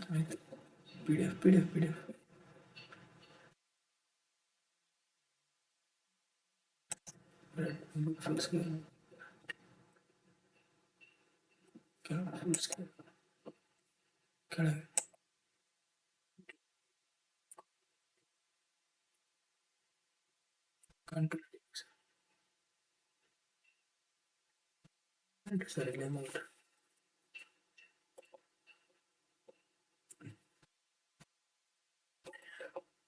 ಆಯ್ತು. PDF full screen ಕೆಳಗೆ full screen ಕೆಳಗೆ ಕಂಟ್ರೋಲ್ ಸರಿ ಇಲ್ಲ ನೋಡ್ರಿ.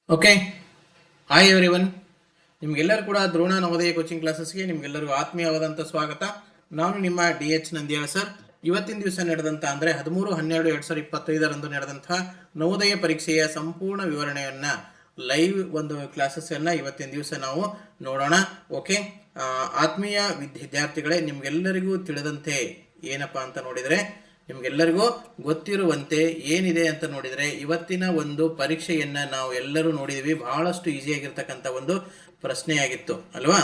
Okay, hi everyone. ನಿಮ್ಗೆಲ್ಲರೂ ಕೂಡ ದ್ರೋಣ ನವೋದಯ ಕೋಚಿಂಗ್ ಕ್ಲಾಸಸ್ಗೆ ನಿಮ್ಗೆಲ್ಲರಿಗೂ ಆತ್ಮೀಯವಾದಂಥ ಸ್ವಾಗತ. ನಾನು ನಿಮ್ಮ DH ನಂದಿಯಾಳ ಸರ್. ಇವತ್ತಿನ ದಿವಸ ನಡೆದಂಥ ಅಂದರೆ 13/12/2025 ನಡೆದಂಥ ನವೋದಯ ಪರೀಕ್ಷೆಯ ಸಂಪೂರ್ಣ ವಿವರಣೆಯನ್ನು ಲೈವ್ ಒಂದು ಕ್ಲಾಸಸ್ಸನ್ನು ಇವತ್ತಿನ ದಿವಸ ನಾವು ನೋಡೋಣ. ಓಕೆ, ಆತ್ಮೀಯ ವಿದ್ಯಾರ್ಥಿಗಳೇ, ನಿಮ್ಗೆಲ್ಲರಿಗೂ ತಿಳಿದಂತೆ ಏನಪ್ಪ ಅಂತ ನೋಡಿದರೆ, ನಿಮ್ಗೆಲ್ಲರಿಗೂ ಗೊತ್ತಿರುವಂತೆ ಏನಿದೆ ಅಂತ ನೋಡಿದರೆ, ಇವತ್ತಿನ ಒಂದು ಪರೀಕ್ಷೆಯನ್ನ ನಾವು ಎಲ್ಲರೂ ನೋಡಿದ್ವಿ. ಬಹಳಷ್ಟು ಈಸಿಯಾಗಿರ್ತಕ್ಕಂಥ ಒಂದು ಪ್ರಶ್ನೆಯಾಗಿತ್ತು ಅಲ್ವಾ?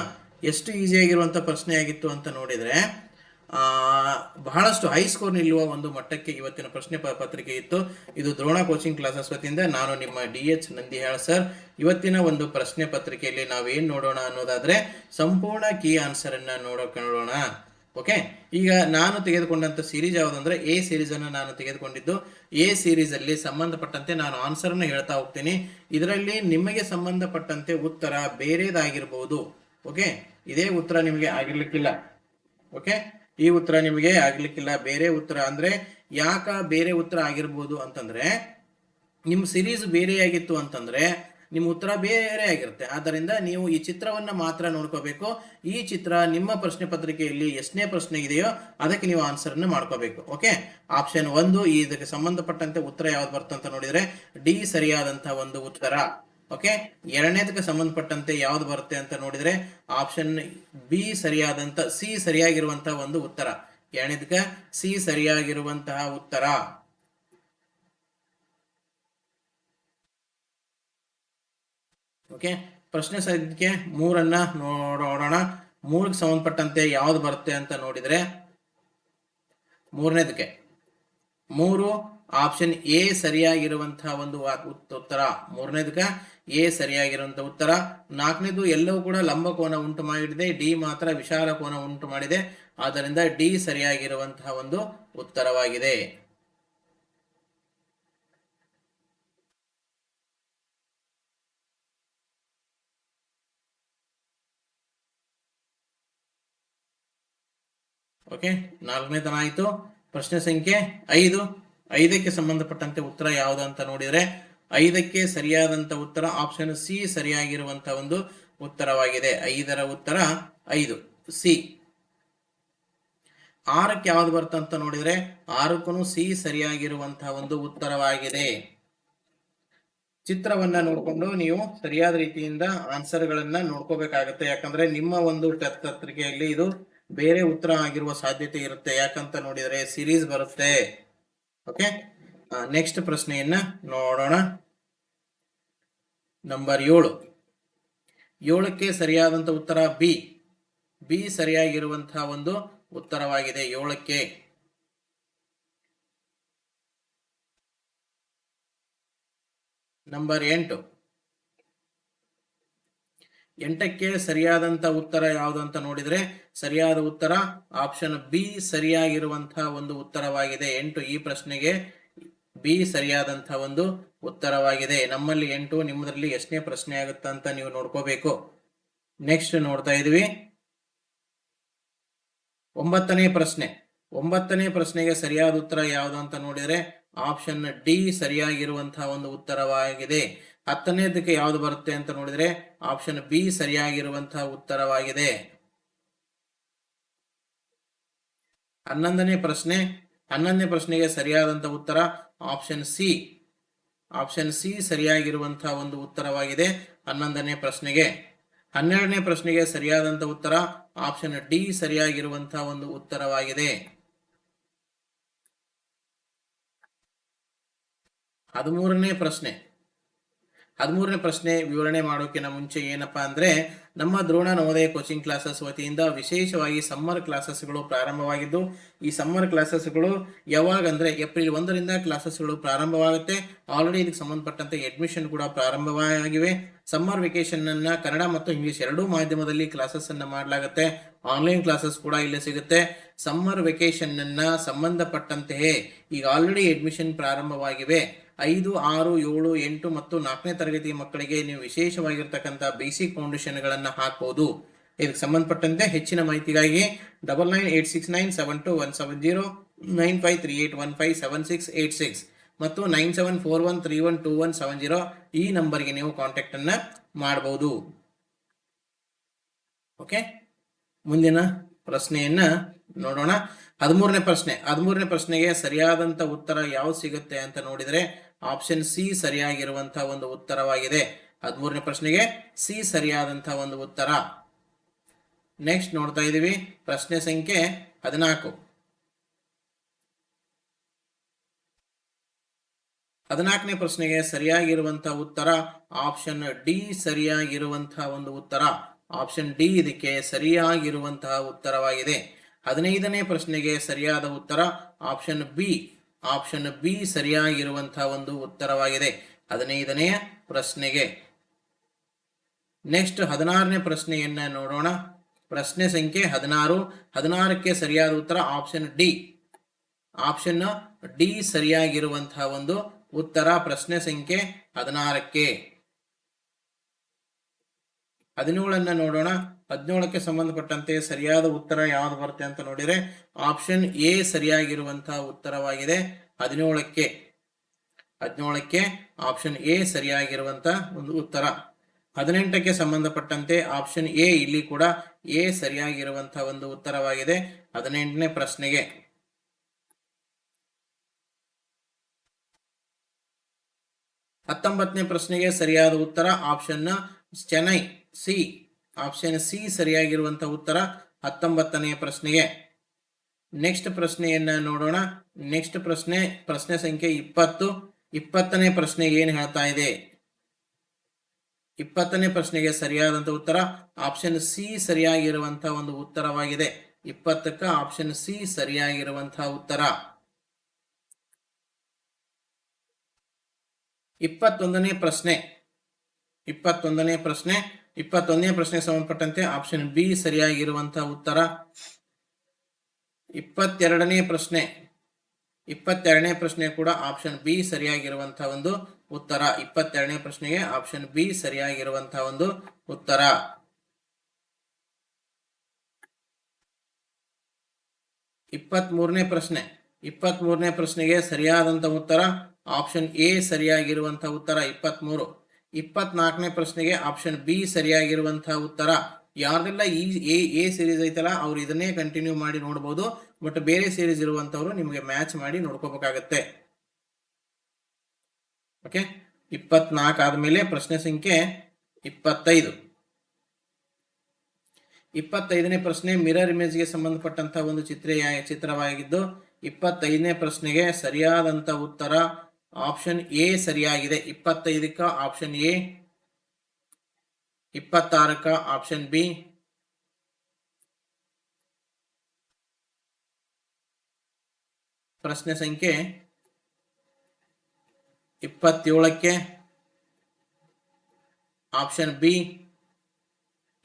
ಎಷ್ಟು ಈಸಿಯಾಗಿರುವಂಥ ಪ್ರಶ್ನೆಯಾಗಿತ್ತು ಅಂತ ನೋಡಿದರೆ, ಬಹಳಷ್ಟು ಹೈ ಸ್ಕೋರ್ ನಿಲ್ಲುವ ಒಂದು ಮಟ್ಟಕ್ಕೆ ಇವತ್ತಿನ ಪ್ರಶ್ನೆ ಪತ್ರಿಕೆ ಇತ್ತು. ಇದು ದ್ರೋಣ ಕೋಚಿಂಗ್ ಕ್ಲಾಸಸ್ ವತಿಯಿಂದ ನಾನು ನಿಮ್ಮ DH ನಂದಿಯಾಳ್ ಸರ್. ಇವತ್ತಿನ ಒಂದು ಪ್ರಶ್ನೆ ಪತ್ರಿಕೆಯಲ್ಲಿ ನಾವೇನು ನೋಡೋಣ ಅನ್ನೋದಾದ್ರೆ, ಸಂಪೂರ್ಣ ಕೀ ಆನ್ಸರ್ ಅನ್ನ ನೋಡೋಣ. ಓಕೆ, ಈಗ ನಾನು ತೆಗೆದುಕೊಂಡಂತ ಸೀರೀಸ್ ಯಾವುದಂದ್ರೆ ಎ ಸೀರೀಸ್ ಅನ್ನು ನಾನು ತೆಗೆದುಕೊಂಡಿದ್ದು. ಎ ಸೀರೀಸ್ ಅಲ್ಲಿ ಸಂಬಂಧಪಟ್ಟಂತೆ ನಾನು ಆನ್ಸರ್ ಅನ್ನು ಹೇಳ್ತಾ ಹೋಗ್ತೀನಿ. ಇದರಲ್ಲಿ ನಿಮಗೆ ಸಂಬಂಧಪಟ್ಟಂತೆ ಉತ್ತರ ಬೇರೆದಾಗಿರ್ಬಹುದು. ಓಕೆ, ಇದೇ ಉತ್ತರ ನಿಮಗೆ ಆಗಿರ್ಲಿಕ್ಕಿಲ್ಲ. ಓಕೆ, ಈ ಉತ್ತರ ನಿಮಗೆ ಆಗ್ಲಿಕ್ಕಿಲ್ಲ. ಬೇರೆ ಉತ್ತರ ಅಂದ್ರೆ ಯಾಕ ಬೇರೆ ಉತ್ತರ ಆಗಿರ್ಬೋದು ಅಂತಂದ್ರೆ, ನಿಮ್ಮ ಸಿರೀಸ್ ಬೇರೆಯಾಗಿತ್ತು ಅಂತಂದ್ರೆ ನಿಮ್ಮ ಉತ್ತರ ಬೇರೆ ಆಗಿರುತ್ತೆ. ಆದ್ದರಿಂದ ನೀವು ಈ ಚಿತ್ರವನ್ನ ಮಾತ್ರ ನೋಡ್ಕೋಬೇಕು. ಈ ಚಿತ್ರ ನಿಮ್ಮ ಪ್ರಶ್ನೆ ಪತ್ರಿಕೆಯಲ್ಲಿ ಎಷ್ಟನೇ ಪ್ರಶ್ನೆ ಇದೆಯೋ ಅದಕ್ಕೆ ನೀವು ಆನ್ಸರ್ ಅನ್ನು ಮಾಡ್ಕೋಬೇಕು. ಓಕೆ, ಆಪ್ಷನ್ 1 ಇದಕ್ಕೆ ಸಂಬಂಧಪಟ್ಟಂತೆ ಉತ್ತರ ಯಾವ್ದು ಬರ್ತಂತ ನೋಡಿದ್ರೆ ಡಿ ಸರಿಯಾದಂತಹ ಒಂದು ಉತ್ತರ. ಓಕೆ, ಎರಡನೇದಕ್ಕೆ ಸಂಬಂಧಪಟ್ಟಂತೆ ಯಾವ್ದು ಬರುತ್ತೆ ಅಂತ ನೋಡಿದ್ರೆ ಆಪ್ಷನ್ ಬಿ ಸರಿಯಾದಂತ, ಸಿ ಸರಿಯಾಗಿರುವಂತಹ ಒಂದು ಉತ್ತರ. ಎರಡನೇದಕ್ಕೆ ಸಿ ಸರಿಯಾಗಿರುವಂತಹ ಉತ್ತರ. ಓಕೆ, ಪ್ರಶ್ನೆ ಸಂಖ್ಯೆ 3 ನೋಡೋಣ. 3ಕ್ಕೆ ಸಂಬಂಧಪಟ್ಟಂತೆ ಯಾವ್ದು ಬರುತ್ತೆ ಅಂತ ನೋಡಿದ್ರೆ, ಮೂರನೇದಕ್ಕೆ 3 ಆಪ್ಷನ್ ಎ ಸರಿಯಾಗಿರುವಂತಹ ಒಂದು ಉತ್ತರ. ಮೂರನೇದಕ್ಕೆ ಎ ಸರಿಯಾಗಿರುವಂತಹ ಉತ್ತರ. 4ನೇದು ಎಲ್ಲವೂ ಕೂಡ ಲಂಬ ಕೋನ ಉಂಟು ಮಾಡಿದೆ, ಡಿ ಮಾತ್ರ ವಿಶಾಲ ಕೋನ ಉಂಟು ಮಾಡಿದೆ. ಆದ್ದರಿಂದ ಡಿ ಸರಿಯಾಗಿರುವಂತಹ ಒಂದು ಉತ್ತರವಾಗಿದೆ. ಓಕೆ, 4ನೇ ತನ ಆಯ್ತು. ಪ್ರಶ್ನೆ ಸಂಖ್ಯೆ 5ಕ್ಕೆ ಸಂಬಂಧಪಟ್ಟಂತೆ ಉತ್ತರ ಯಾವುದು ಅಂತ ನೋಡಿದ್ರೆ 5ಕ್ಕೆ ಸರಿಯಾದಂತ ಉತ್ತರ ಆಪ್ಷನ್ ಸಿ ಸರಿಯಾಗಿರುವಂತಹ ಒಂದು ಉತ್ತರವಾಗಿದೆ. 5ರ ಉತ್ತರ 5 ಸಿ. 6ಕ್ಕೆ ಯಾವ್ದು ಬರ್ತಂತ ನೋಡಿದ್ರೆ 6ಕ್ಕೂ ಸಿ ಸರಿಯಾಗಿರುವಂತಹ ಒಂದು ಉತ್ತರವಾಗಿದೆ. ಚಿತ್ರವನ್ನ ನೋಡಿಕೊಂಡು ನೀವು ಸರಿಯಾದ ರೀತಿಯಿಂದ ಆನ್ಸರ್ ಗಳನ್ನ ನೋಡ್ಕೋಬೇಕಾಗುತ್ತೆ. ಯಾಕಂದ್ರೆ ನಿಮ್ಮ ಒಂದು ಪತ್ರಿಕೆಯಲ್ಲಿ ಇದು ಬೇರೆ ಉತ್ತರ ಆಗಿರುವ ಸಾಧ್ಯತೆ ಇರುತ್ತೆ. ಯಾಕಂತ ನೋಡಿದರೆ ಸಿರೀಸ್ ಬರುತ್ತೆ. ಓಕೆ, ನೆಕ್ಸ್ಟ್ ಪ್ರಶ್ನೆಯನ್ನ ನೋಡೋಣ. ನಂಬರ್ 7ಕ್ಕೆ ಸರಿಯಾದಂತ ಉತ್ತರ ಬಿ. ಬಿ ಸರಿಯಾಗಿರುವಂತಹ ಒಂದು ಉತ್ತರವಾಗಿದೆ 7ಕ್ಕೆ. ನಂಬರ್ 8ಕ್ಕೆ ಸರಿಯಾದಂತ ಉತ್ತರ ಯಾವುದು ಅಂತ ನೋಡಿದ್ರೆ ಸರಿಯಾದ ಉತ್ತರ ಆಪ್ಷನ್ ಬಿ ಸರಿಯಾಗಿರುವಂತಹ ಒಂದು ಉತ್ತರವಾಗಿದೆ. 8 ಈ ಪ್ರಶ್ನೆಗೆ ಬಿ ಸರಿಯಾದಂತಹ ಒಂದು ಉತ್ತರವಾಗಿದೆ. ನಮ್ಮಲ್ಲಿ 8, ನಿಮ್ಮದ್ರಲ್ಲಿ ಎಷ್ಟನೇ ಪ್ರಶ್ನೆ ಆಗುತ್ತೆ ಅಂತ ನೀವು ನೋಡ್ಕೋಬೇಕು. ನೆಕ್ಸ್ಟ್ ನೋಡ್ತಾ ಇದೀವಿ 9ನೇ ಪ್ರಶ್ನೆ. 9ನೇ ಪ್ರಶ್ನೆಗೆ ಸರಿಯಾದ ಉತ್ತರ ಯಾವುದು ಅಂತ ನೋಡಿದ್ರೆ ಆಪ್ಷನ್ ಡಿ ಸರಿಯಾಗಿರುವಂತಹ ಒಂದು ಉತ್ತರವಾಗಿದೆ. 10ನೇದಕ್ಕೆ ಯಾವುದು ಬರುತ್ತೆ ಅಂತ ನೋಡಿದ್ರೆ ಆಪ್ಷನ್ ಬಿ ಸರಿಯಾಗಿರುವಂತಹ ಉತ್ತರವಾಗಿದೆ. 11ನೇ ಪ್ರಶ್ನೆ. 11ನೇ ಪ್ರಶ್ನೆಗೆ ಸರಿಯಾದಂತಹ ಉತ್ತರ ಆಪ್ಷನ್ ಸಿ. ಆಪ್ಷನ್ ಸಿ ಸರಿಯಾಗಿರುವಂತಹ ಒಂದು ಉತ್ತರವಾಗಿದೆ 11ನೇ ಪ್ರಶ್ನೆಗೆ. 12ನೇ ಪ್ರಶ್ನೆಗೆ ಸರಿಯಾದಂತಹ ಉತ್ತರ ಆಪ್ಷನ್ ಡಿ ಸರಿಯಾಗಿರುವಂತಹ ಒಂದು ಉತ್ತರವಾಗಿದೆ. 13ನೇ ಪ್ರಶ್ನೆ. 13ನೇ ಪ್ರಶ್ನೆ ವಿವರಣೆ ಮಾಡೋಕ್ಕಿಂತ ಮುಂಚೆ ಏನಪ್ಪಾ ಅಂದ್ರೆ ನಮ್ಮ ದ್ರೋಣ ನವೋದಯ ಕೋಚಿಂಗ್ ಕ್ಲಾಸಸ್ ವತಿಯಿಂದ ವಿಶೇಷವಾಗಿ ಸಮ್ಮರ್ ಕ್ಲಾಸಸ್ಗಳು ಪ್ರಾರಂಭವಾಗಿದ್ದು ಈ ಸಮ್ಮರ್ ಕ್ಲಾಸಸ್ಗಳು ಯಾವಾಗ ಅಂದ್ರೆ ಏಪ್ರಿಲ್ 1ರಿಂದ ಕ್ಲಾಸಸ್ಗಳು ಪ್ರಾರಂಭವಾಗುತ್ತೆ. ಆಲ್ರೆಡಿ ಇದಕ್ಕೆ ಸಂಬಂಧಪಟ್ಟಂತೆ ಅಡ್ಮಿಷನ್ ಕೂಡ ಪ್ರಾರಂಭವಾಗಿವೆ. ಸಮ್ಮರ್ ವೆಕೇಶನ್ ಅನ್ನ ಕನ್ನಡ ಮತ್ತು ಇಂಗ್ಲಿಷ್ ಎರಡೂ ಮಾಧ್ಯಮದಲ್ಲಿ ಕ್ಲಾಸಸ್ ಅನ್ನ ಮಾಡಲಾಗುತ್ತೆ. ಆನ್ಲೈನ್ ಕ್ಲಾಸಸ್ ಕೂಡ ಇಲ್ಲೇ ಸಿಗುತ್ತೆ. ಸಮ್ಮರ್ ವೆಕೇಶನ್ ಅನ್ನ ಸಂಬಂಧಪಟ್ಟಂತೆಯೇ ಈಗ ಆಲ್ರೆಡಿ ಅಡ್ಮಿಷನ್ ಪ್ರಾರಂಭವಾಗಿವೆ. 5, 6, 7, 8 ಮತ್ತು 4ನೇ ತರಗತಿ ಮಕ್ಕಳಿಗೆ ನೀವು ವಿಶೇಷವಾಗಿರ್ತಕ್ಕಂಥ ಬೇಸಿಕ್ ಫೌಂಡೇಶನ್ಗಳನ್ನು ಹಾಕಬಹುದು. ಇದಕ್ಕೆ ಸಂಬಂಧಪಟ್ಟಂತೆ ಹೆಚ್ಚಿನ ಮಾಹಿತಿಗಾಗಿ 9986972170 9538157686 ಮತ್ತು 9741312170 ಈ ನಂಬರ್ಗೆ ನೀವು ಕಾಂಟ್ಯಾಕ್ಟ್ ಅನ್ನ ಮಾಡಬಹುದು. ಓಕೆ, ಮುಂದಿನ ಪ್ರಶ್ನೆಯನ್ನ ನೋಡೋಣ. 13ನೇ ಪ್ರಶ್ನೆಗೆ ಸರಿಯಾದಂತ ಉತ್ತರ ಯಾವ್ದು ಸಿಗುತ್ತೆ ಅಂತ ನೋಡಿದ್ರೆ ಆಪ್ಷನ್ ಸಿ ಸರಿಯಾಗಿರುವಂತಹ ಒಂದು ಉತ್ತರವಾಗಿದೆ. 13ನೇ ಪ್ರಶ್ನೆಗೆ ಸಿ ಸರಿಯಾದಂತಹ ಒಂದು ಉತ್ತರ. ನೆಕ್ಸ್ಟ್ ನೋಡ್ತಾ ಇದೀವಿ ಪ್ರಶ್ನೆ ಸಂಖ್ಯೆ 14. 14ನೇ ಪ್ರಶ್ನೆಗೆ ಸರಿಯಾಗಿರುವಂತಹ ಉತ್ತರ ಆಪ್ಷನ್ ಡಿ ಸರಿಯಾಗಿರುವಂತಹ ಒಂದು ಉತ್ತರ. ಆಪ್ಷನ್ ಡಿ ಇದಕ್ಕೆ ಸರಿಯಾಗಿರುವಂತಹ ಉತ್ತರವಾಗಿದೆ. 15ನೇ ಪ್ರಶ್ನೆಗೆ ಸರಿಯಾದ ಉತ್ತರ ಆಪ್ಷನ್ ಬಿ. ಆಪ್ಷನ್ ಬಿ ಸರಿಯಾಗಿರುವಂತಹ ಒಂದು ಉತ್ತರವಾಗಿದೆ 15ನೇ ಪ್ರಶ್ನೆಗೆ. ನೆಕ್ಸ್ಟ್ 16ನೇ ಪ್ರಶ್ನೆಯನ್ನ ನೋಡೋಣ. ಪ್ರಶ್ನೆ ಸಂಖ್ಯೆ 16. 16ಕ್ಕೆ ಸರಿಯಾದ ಉತ್ತರ ಆಪ್ಷನ್ ಡಿ. ಆಪ್ಷನ್ ಡಿ ಸರಿಯಾಗಿರುವಂತಹ ಒಂದು ಉತ್ತರ ಪ್ರಶ್ನೆ ಸಂಖ್ಯೆ 16ಕ್ಕೆ. 17 ನೋಡೋಣ. 17ಕ್ಕೆ ಸಂಬಂಧಪಟ್ಟಂತೆ ಸರಿಯಾದ ಉತ್ತರ ಯಾವುದು ಬರುತ್ತೆ ಅಂತ ನೋಡಿದ್ರೆ ಆಪ್ಷನ್ ಎ ಸರಿಯಾಗಿರುವಂತಹ ಉತ್ತರವಾಗಿದೆ. 17ಕ್ಕೆ ಆಪ್ಷನ್ ಎ ಸರಿಯಾಗಿರುವಂತಹ ಒಂದು ಉತ್ತರ. 18ಕ್ಕೆ ಸಂಬಂಧಪಟ್ಟಂತೆ ಆಪ್ಷನ್ ಎ ಇಲ್ಲಿ ಕೂಡ ಎ ಸರಿಯಾಗಿರುವಂತಹ ಒಂದು ಉತ್ತರವಾಗಿದೆ 18ನೇ ಪ್ರಶ್ನೆಗೆ. 19ನೇ ಪ್ರಶ್ನೆಗೆ ಸರಿಯಾದ ಉತ್ತರ option Chennai C. Option C ಸರಿಯಾಗಿರುವಂತಹ ಉತ್ತರ 19ನೇ ಪ್ರಶ್ನೆಗೆ. ನೆಕ್ಸ್ಟ್ ಪ್ರಶ್ನೆಯನ್ನ ನೋಡೋಣ. ನೆಕ್ಸ್ಟ್ ಪ್ರಶ್ನೆ ಸಂಖ್ಯೆ 20. 20ನೇ ಪ್ರಶ್ನೆ ಏನು ಹೇಳ್ತಾ ಇದೆ? 20ನೇ ಪ್ರಶ್ನೆಗೆ ಸರಿಯಾದಂತಹ ಉತ್ತರ ಆಪ್ಷನ್ ಸಿ ಸರಿಯಾಗಿರುವಂತಹ ಒಂದು ಉತ್ತರವಾಗಿದೆ. 20ಕ್ಕೆ ಆಪ್ಷನ್ ಸಿ ಸರಿಯಾಗಿರುವಂತಹ ಉತ್ತರ. 21ನೇ ಪ್ರಶ್ನೆ 21ನೇ ಪ್ರಶ್ನೆಗೆ ಸಂಬಂಧಪಟ್ಟಂತೆ ಆಪ್ಷನ್ ಬಿ ಸರಿಯಾಗಿರುವಂತಹ ಉತ್ತರ. 22ನೇ ಪ್ರಶ್ನೆ ಕೂಡ ಆಪ್ಷನ್ ಬಿ ಸರಿಯಾಗಿರುವಂತಹ ಒಂದು ಉತ್ತರ. 22ನೇ ಪ್ರಶ್ನೆಗೆ ಆಪ್ಷನ್ ಬಿ ಸರಿಯಾಗಿರುವಂತಹ ಒಂದು ಉತ್ತರ. 23ನೇ ಪ್ರಶ್ನೆಗೆ ಸರಿಯಾದಂತಹ ಉತ್ತರ ಆಪ್ಷನ್ ಎ ಸರಿಯಾಗಿರುವಂತಹ ಉತ್ತರ 23. 24ನೇ ಪ್ರಶ್ನೆಗೆ ಆಪ್ಷನ್ ಬಿ ಸರಿಯಾಗಿರುವಂತಹ ಉತ್ತರ. ಯಾರ್ದೆಲ್ಲ ಎ ಸೀರೀಸ್ ಐತಲ್ಲ ಅವ್ರು ಇದನ್ನೇ ಕಂಟಿನ್ಯೂ ಮಾಡಿ ನೋಡಬಹುದು. ಬಟ್ ಬೇರೆ ಸೀರೀಸ್ ಇರುವಂತವ್ರು ನಿಮಗೆ ಮ್ಯಾಚ್ ಮಾಡಿ ನೋಡ್ಕೋಬೇಕಾಗತ್ತೆ. ಓಕೆ, 24 ಆದ್ಮೇಲೆ ಪ್ರಶ್ನೆ ಸಂಖ್ಯೆ 25. 25ನೇ ಪ್ರಶ್ನೆ ಮಿರರ್ ಇಮೇಜ್ಗೆ ಸಂಬಂಧಪಟ್ಟಂತಹ ಒಂದು ಚಿತ್ರವಾಗಿದ್ದು 25ನೇ ಪ್ರಶ್ನೆಗೆ ಸರಿಯಾದಂತ ಉತ್ತರ ಆಪ್ಷನ್ ಎ ಸರಿಯಾಗಿದೆ. 25ಕ್ಕ ಆಪ್ಷನ್ ಎ, 26ಕ್ಕ ಆಪ್ಷನ್ ಬಿ, ಪ್ರಶ್ನೆ ಸಂಖ್ಯೆ 27ಕ್ಕೆ option B,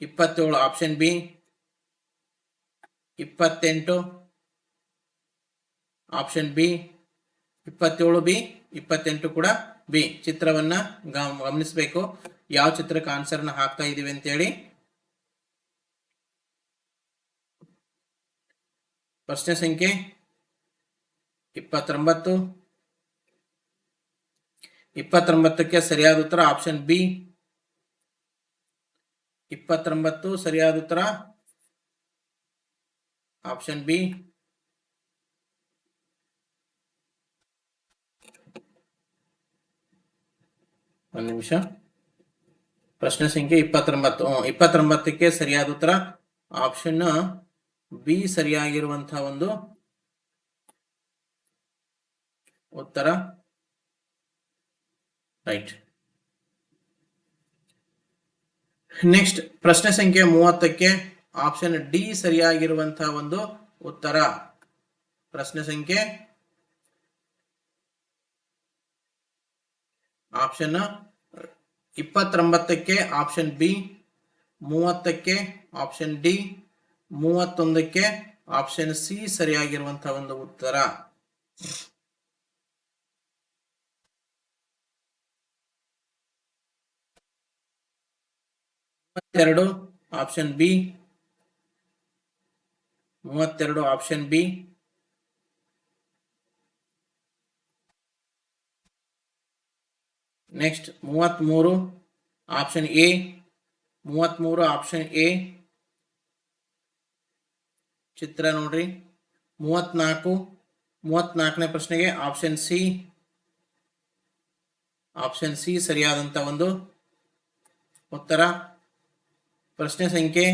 27 option B, 28 option B, 27 B, 28 ಕೂಡ ಬಿ. ಚಿತ್ರವನ್ನ ಗಮನಿಸಬೇಕು, ಯಾವ ಚಿತ್ರಕ್ಕೆ ಆನ್ಸರ್ನ ಹಾಕ್ತಾ ಇದೀವಿ ಅಂತ ಹೇಳಿ. ಪ್ರಶ್ನೆ ಸಂಖ್ಯೆ 29. 29ಕ್ಕೆ ಸರಿಯಾದ ಉತ್ತರ ಆಪ್ಷನ್ ಬಿ. 29 ಸರಿಯಾದ ಉತ್ತರ ಆಪ್ಷನ್ ಬಿ. ಒಂದು ನಿಮಿಷ. ಪ್ರಶ್ನೆ ಸಂಖ್ಯೆ 29. 29ಕ್ಕೆ ಸರಿಯಾದ ಉತ್ತರ ಆಪ್ಷನ್ ಬಿ ಸರಿಯಾಗಿರುವಂತಹ ಒಂದು ಉತ್ತರ. ರೈಟ್. ನೆಕ್ಸ್ಟ್ ಪ್ರಶ್ನೆ ಸಂಖ್ಯೆ 30ಕ್ಕೆ ಆಪ್ಷನ್ ಡಿ ಸರಿಯಾಗಿರುವಂತಹ ಒಂದು ಉತ್ತರ. ಪ್ರಶ್ನೆ ಸಂಖ್ಯೆ ಆಪ್ಷನ್ 29ಕ್ಕೆ ಆಪ್ಷನ್ ಬಿ, 30ಕ್ಕೆ ಆಪ್ಷನ್ ಡಿ, 31ಕ್ಕೆ ಆಪ್ಷನ್ ಸಿ ಸರಿಯಾಗಿರುವಂತಹ ಒಂದು ಉತ್ತರ. Option B, 32 option B. Next 33 option A, 33 option A. ಚಿತ್ರ ನೋಡ್ರಿ. 34ನೇ ಪ್ರಶ್ನೆಗೆ ಆಪ್ಷನ್ ಸಿ, ಆಪ್ಷನ್ ಸಿ ಸರಿಯಾದಂತ ಒಂದು ಉತ್ತರ. ಪ್ರಶ್ನೆ ಸಂಖ್ಯೆ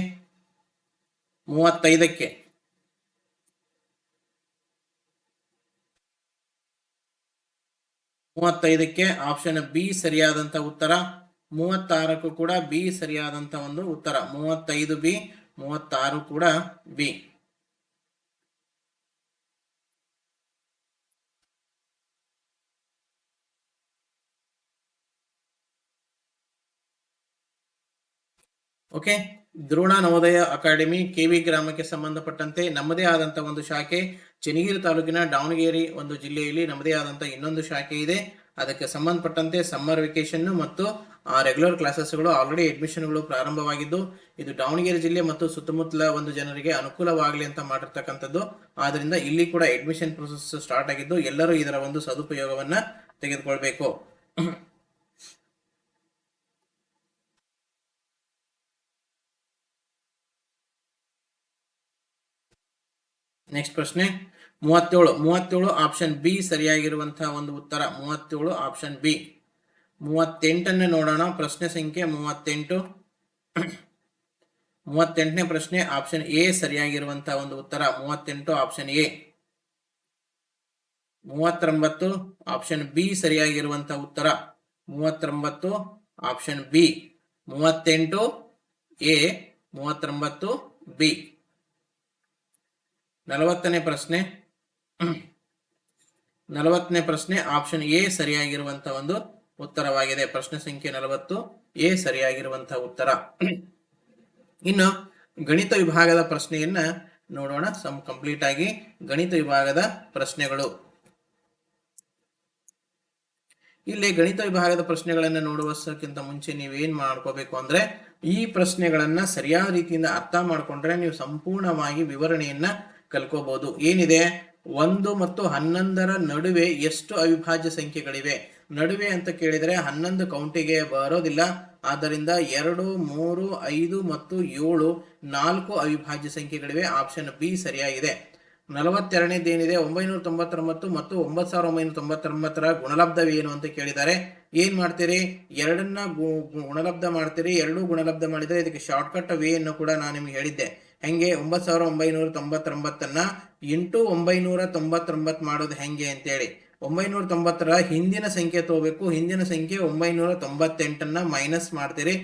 35ಕ್ಕೆ ಆಪ್ಷನ್ ಬಿ ಸರಿಯಾದಂತ ಉತ್ತರ. 36ಕ್ಕೂ ಕೂಡ ಬಿ ಸರಿಯಾದಂತ ಒಂದು ಉತ್ತರ. 35 ಬಿ, 36 ಕೂಡ B. Okay, Drona Navodaya academy KV ಗ್ರಾಮಕ್ಕೆ ಸಂಬಂಧಪಟ್ಟಂತೆ ನಮ್ಮದೇ ಆದಂತ ಒಂದು ಶಾಖೆ ಚನ್ನಗಿರಿ ತಾಲೂಕಿನ ದಾವಣಗೆರೆ ಒಂದು ಜಿಲ್ಲೆಯಲ್ಲಿ ನಮ್ಮದೇ ಆದಂತ ಇನ್ನೊಂದು ಶಾಖೆ ಇದೆ. ಅದಕ್ಕೆ ಸಂಬಂಧಪಟ್ಟಂತೆ ಸಮ್ಮರ್ ವೆಕೇಶನ್ ಮತ್ತು ರೆಗ್ಯುಲರ್ ಕ್ಲಾಸಸ್ಗಳು ಆಲ್ರೆಡಿ ಅಡ್ಮಿಷನ್ಗಳು ಪ್ರಾರಂಭವಾಗಿದ್ದು, ಇದು ದಾವಣಗೆರೆ ಜಿಲ್ಲೆ ಮತ್ತು ಸುತ್ತಮುತ್ತಲ ಒಂದು ಜನರಿಗೆ ಅನುಕೂಲವಾಗಲಿ ಅಂತ ಮಾಡಿರ್ತಕ್ಕಂಥದ್ದು. ಆದ್ರಿಂದ ಇಲ್ಲಿ ಕೂಡ ಅಡ್ಮಿಷನ್ ಪ್ರೊಸೆಸ್ ಸ್ಟಾರ್ಟ್ ಆಗಿದ್ದು, ಎಲ್ಲರೂ ಇದರ ಒಂದು ಸದುಪಯೋಗವನ್ನ ತೆಗೆದುಕೊಳ್ಬೇಕು. ನೆಕ್ಸ್ಟ್ ಪ್ರಶ್ನೆ 37 ಆಪ್ಷನ್ ಬಿ ಸರಿಯಾಗಿರುವಂತಹ ಒಂದು ಉತ್ತರ. 37 ಆಪ್ಷನ್ ಬಿ. 38ನೇ ನೋಡೋಣ. ಪ್ರಶ್ನೆ ಸಂಖ್ಯೆ 38. 38ನೇ ಪ್ರಶ್ನೆ ಆಪ್ಷನ್ ಎ ಸರಿಯಾಗಿರುವಂತಹ ಒಂದು ಉತ್ತರ. 38 ಆಪ್ಷನ್ ಎ. 39 ಆಪ್ಷನ್ ಬಿ ಸರಿಯಾಗಿರುವಂತಹ ಉತ್ತರ. 39 ಆಪ್ಷನ್ ಬಿ. 38 A, 39 B. 40ನೇ ಪ್ರಶ್ನೆ. 40ನೇ ಪ್ರಶ್ನೆ ಆಪ್ಷನ್ ಎ ಸರಿಯಾಗಿರುವಂತಹ ಒಂದು ಉತ್ತರವಾಗಿದೆ. ಪ್ರಶ್ನೆ ಸಂಖ್ಯೆ 40 ಎ ಸರಿಯಾಗಿರುವಂತಹ ಉತ್ತರ. ಇನ್ನು ಗಣಿತ ವಿಭಾಗದ ಪ್ರಶ್ನೆಯನ್ನ ನೋಡೋಣ. ಕಂಪ್ಲೀಟ್ ಆಗಿ ಗಣಿತ ವಿಭಾಗದ ಪ್ರಶ್ನೆಗಳು. ಇಲ್ಲಿ ಗಣಿತ ವಿಭಾಗದ ಪ್ರಶ್ನೆಗಳನ್ನ ನೋಡುವಕ್ಕಿಂತ ಮುಂಚೆ ನೀವೇನ್ ಮಾಡ್ಕೋಬೇಕು ಅಂದ್ರೆ, ಈ ಪ್ರಶ್ನೆಗಳನ್ನ ಸರಿಯಾದ ರೀತಿಯಿಂದ ಅರ್ಥ ಮಾಡ್ಕೊಂಡ್ರೆ ನೀವು ಸಂಪೂರ್ಣವಾಗಿ ವಿವರಣೆಯನ್ನ ಕಲ್ಕೋಬಹುದು. ಏನಿದೆ, 1 ಮತ್ತು 11ರ ನಡುವೆ ಎಷ್ಟು ಅವಿಭಾಜ್ಯ ಸಂಖ್ಯೆಗಳಿವೆ? ನಡುವೆ ಅಂತ ಕೇಳಿದರೆ 11 ಕೌಂಟಿಗೆ ಬರೋದಿಲ್ಲ. ಆದ್ದರಿಂದ 2, 3, 5 ಮತ್ತು 7 4 ಅವಿಭಾಜ್ಯ ಸಂಖ್ಯೆಗಳಿವೆ. ಆಪ್ಷನ್ ಬಿ ಸರಿಯಾಗಿದೆ. 42ನೇದೇನಿದೆ, 999 ಮತ್ತು 9999ರ ಗುಣಲಬ್ಧವೇನು ಅಂತ ಕೇಳಿದ್ದಾರೆ. ಏನ್ ಮಾಡ್ತೀರಿ? 2ನ್ನ ಗುಣಲಬ್ಧ ಮಾಡ್ತೀರಿ. 2 ಗುಣಲಬ್ಧ ಮಾಡಿದರೆ ಇದಕ್ಕೆ ಶಾರ್ಟ್ಕಟ್ ವೇ ಅನ್ನು ಕೂಡ ನಾನು ನಿಮ್ಗೆ ಹೇಳಿದ್ದೆ. ಹೆಂಗೆ 9999ನ್ನ ಇಂಟು 999 ಮಾಡೋದು ಹೆಂಗೆ ಅಂತೇಳಿ. 990ರ ಹಿಂದಿನ ಸಂಖ್ಯೆ ತಗೋಬೇಕು. ಹಿಂದಿನ ಸಂಖ್ಯೆ 998ನ್ನ ಮೈನಸ್ ಮಾಡ್ತೀರಿ.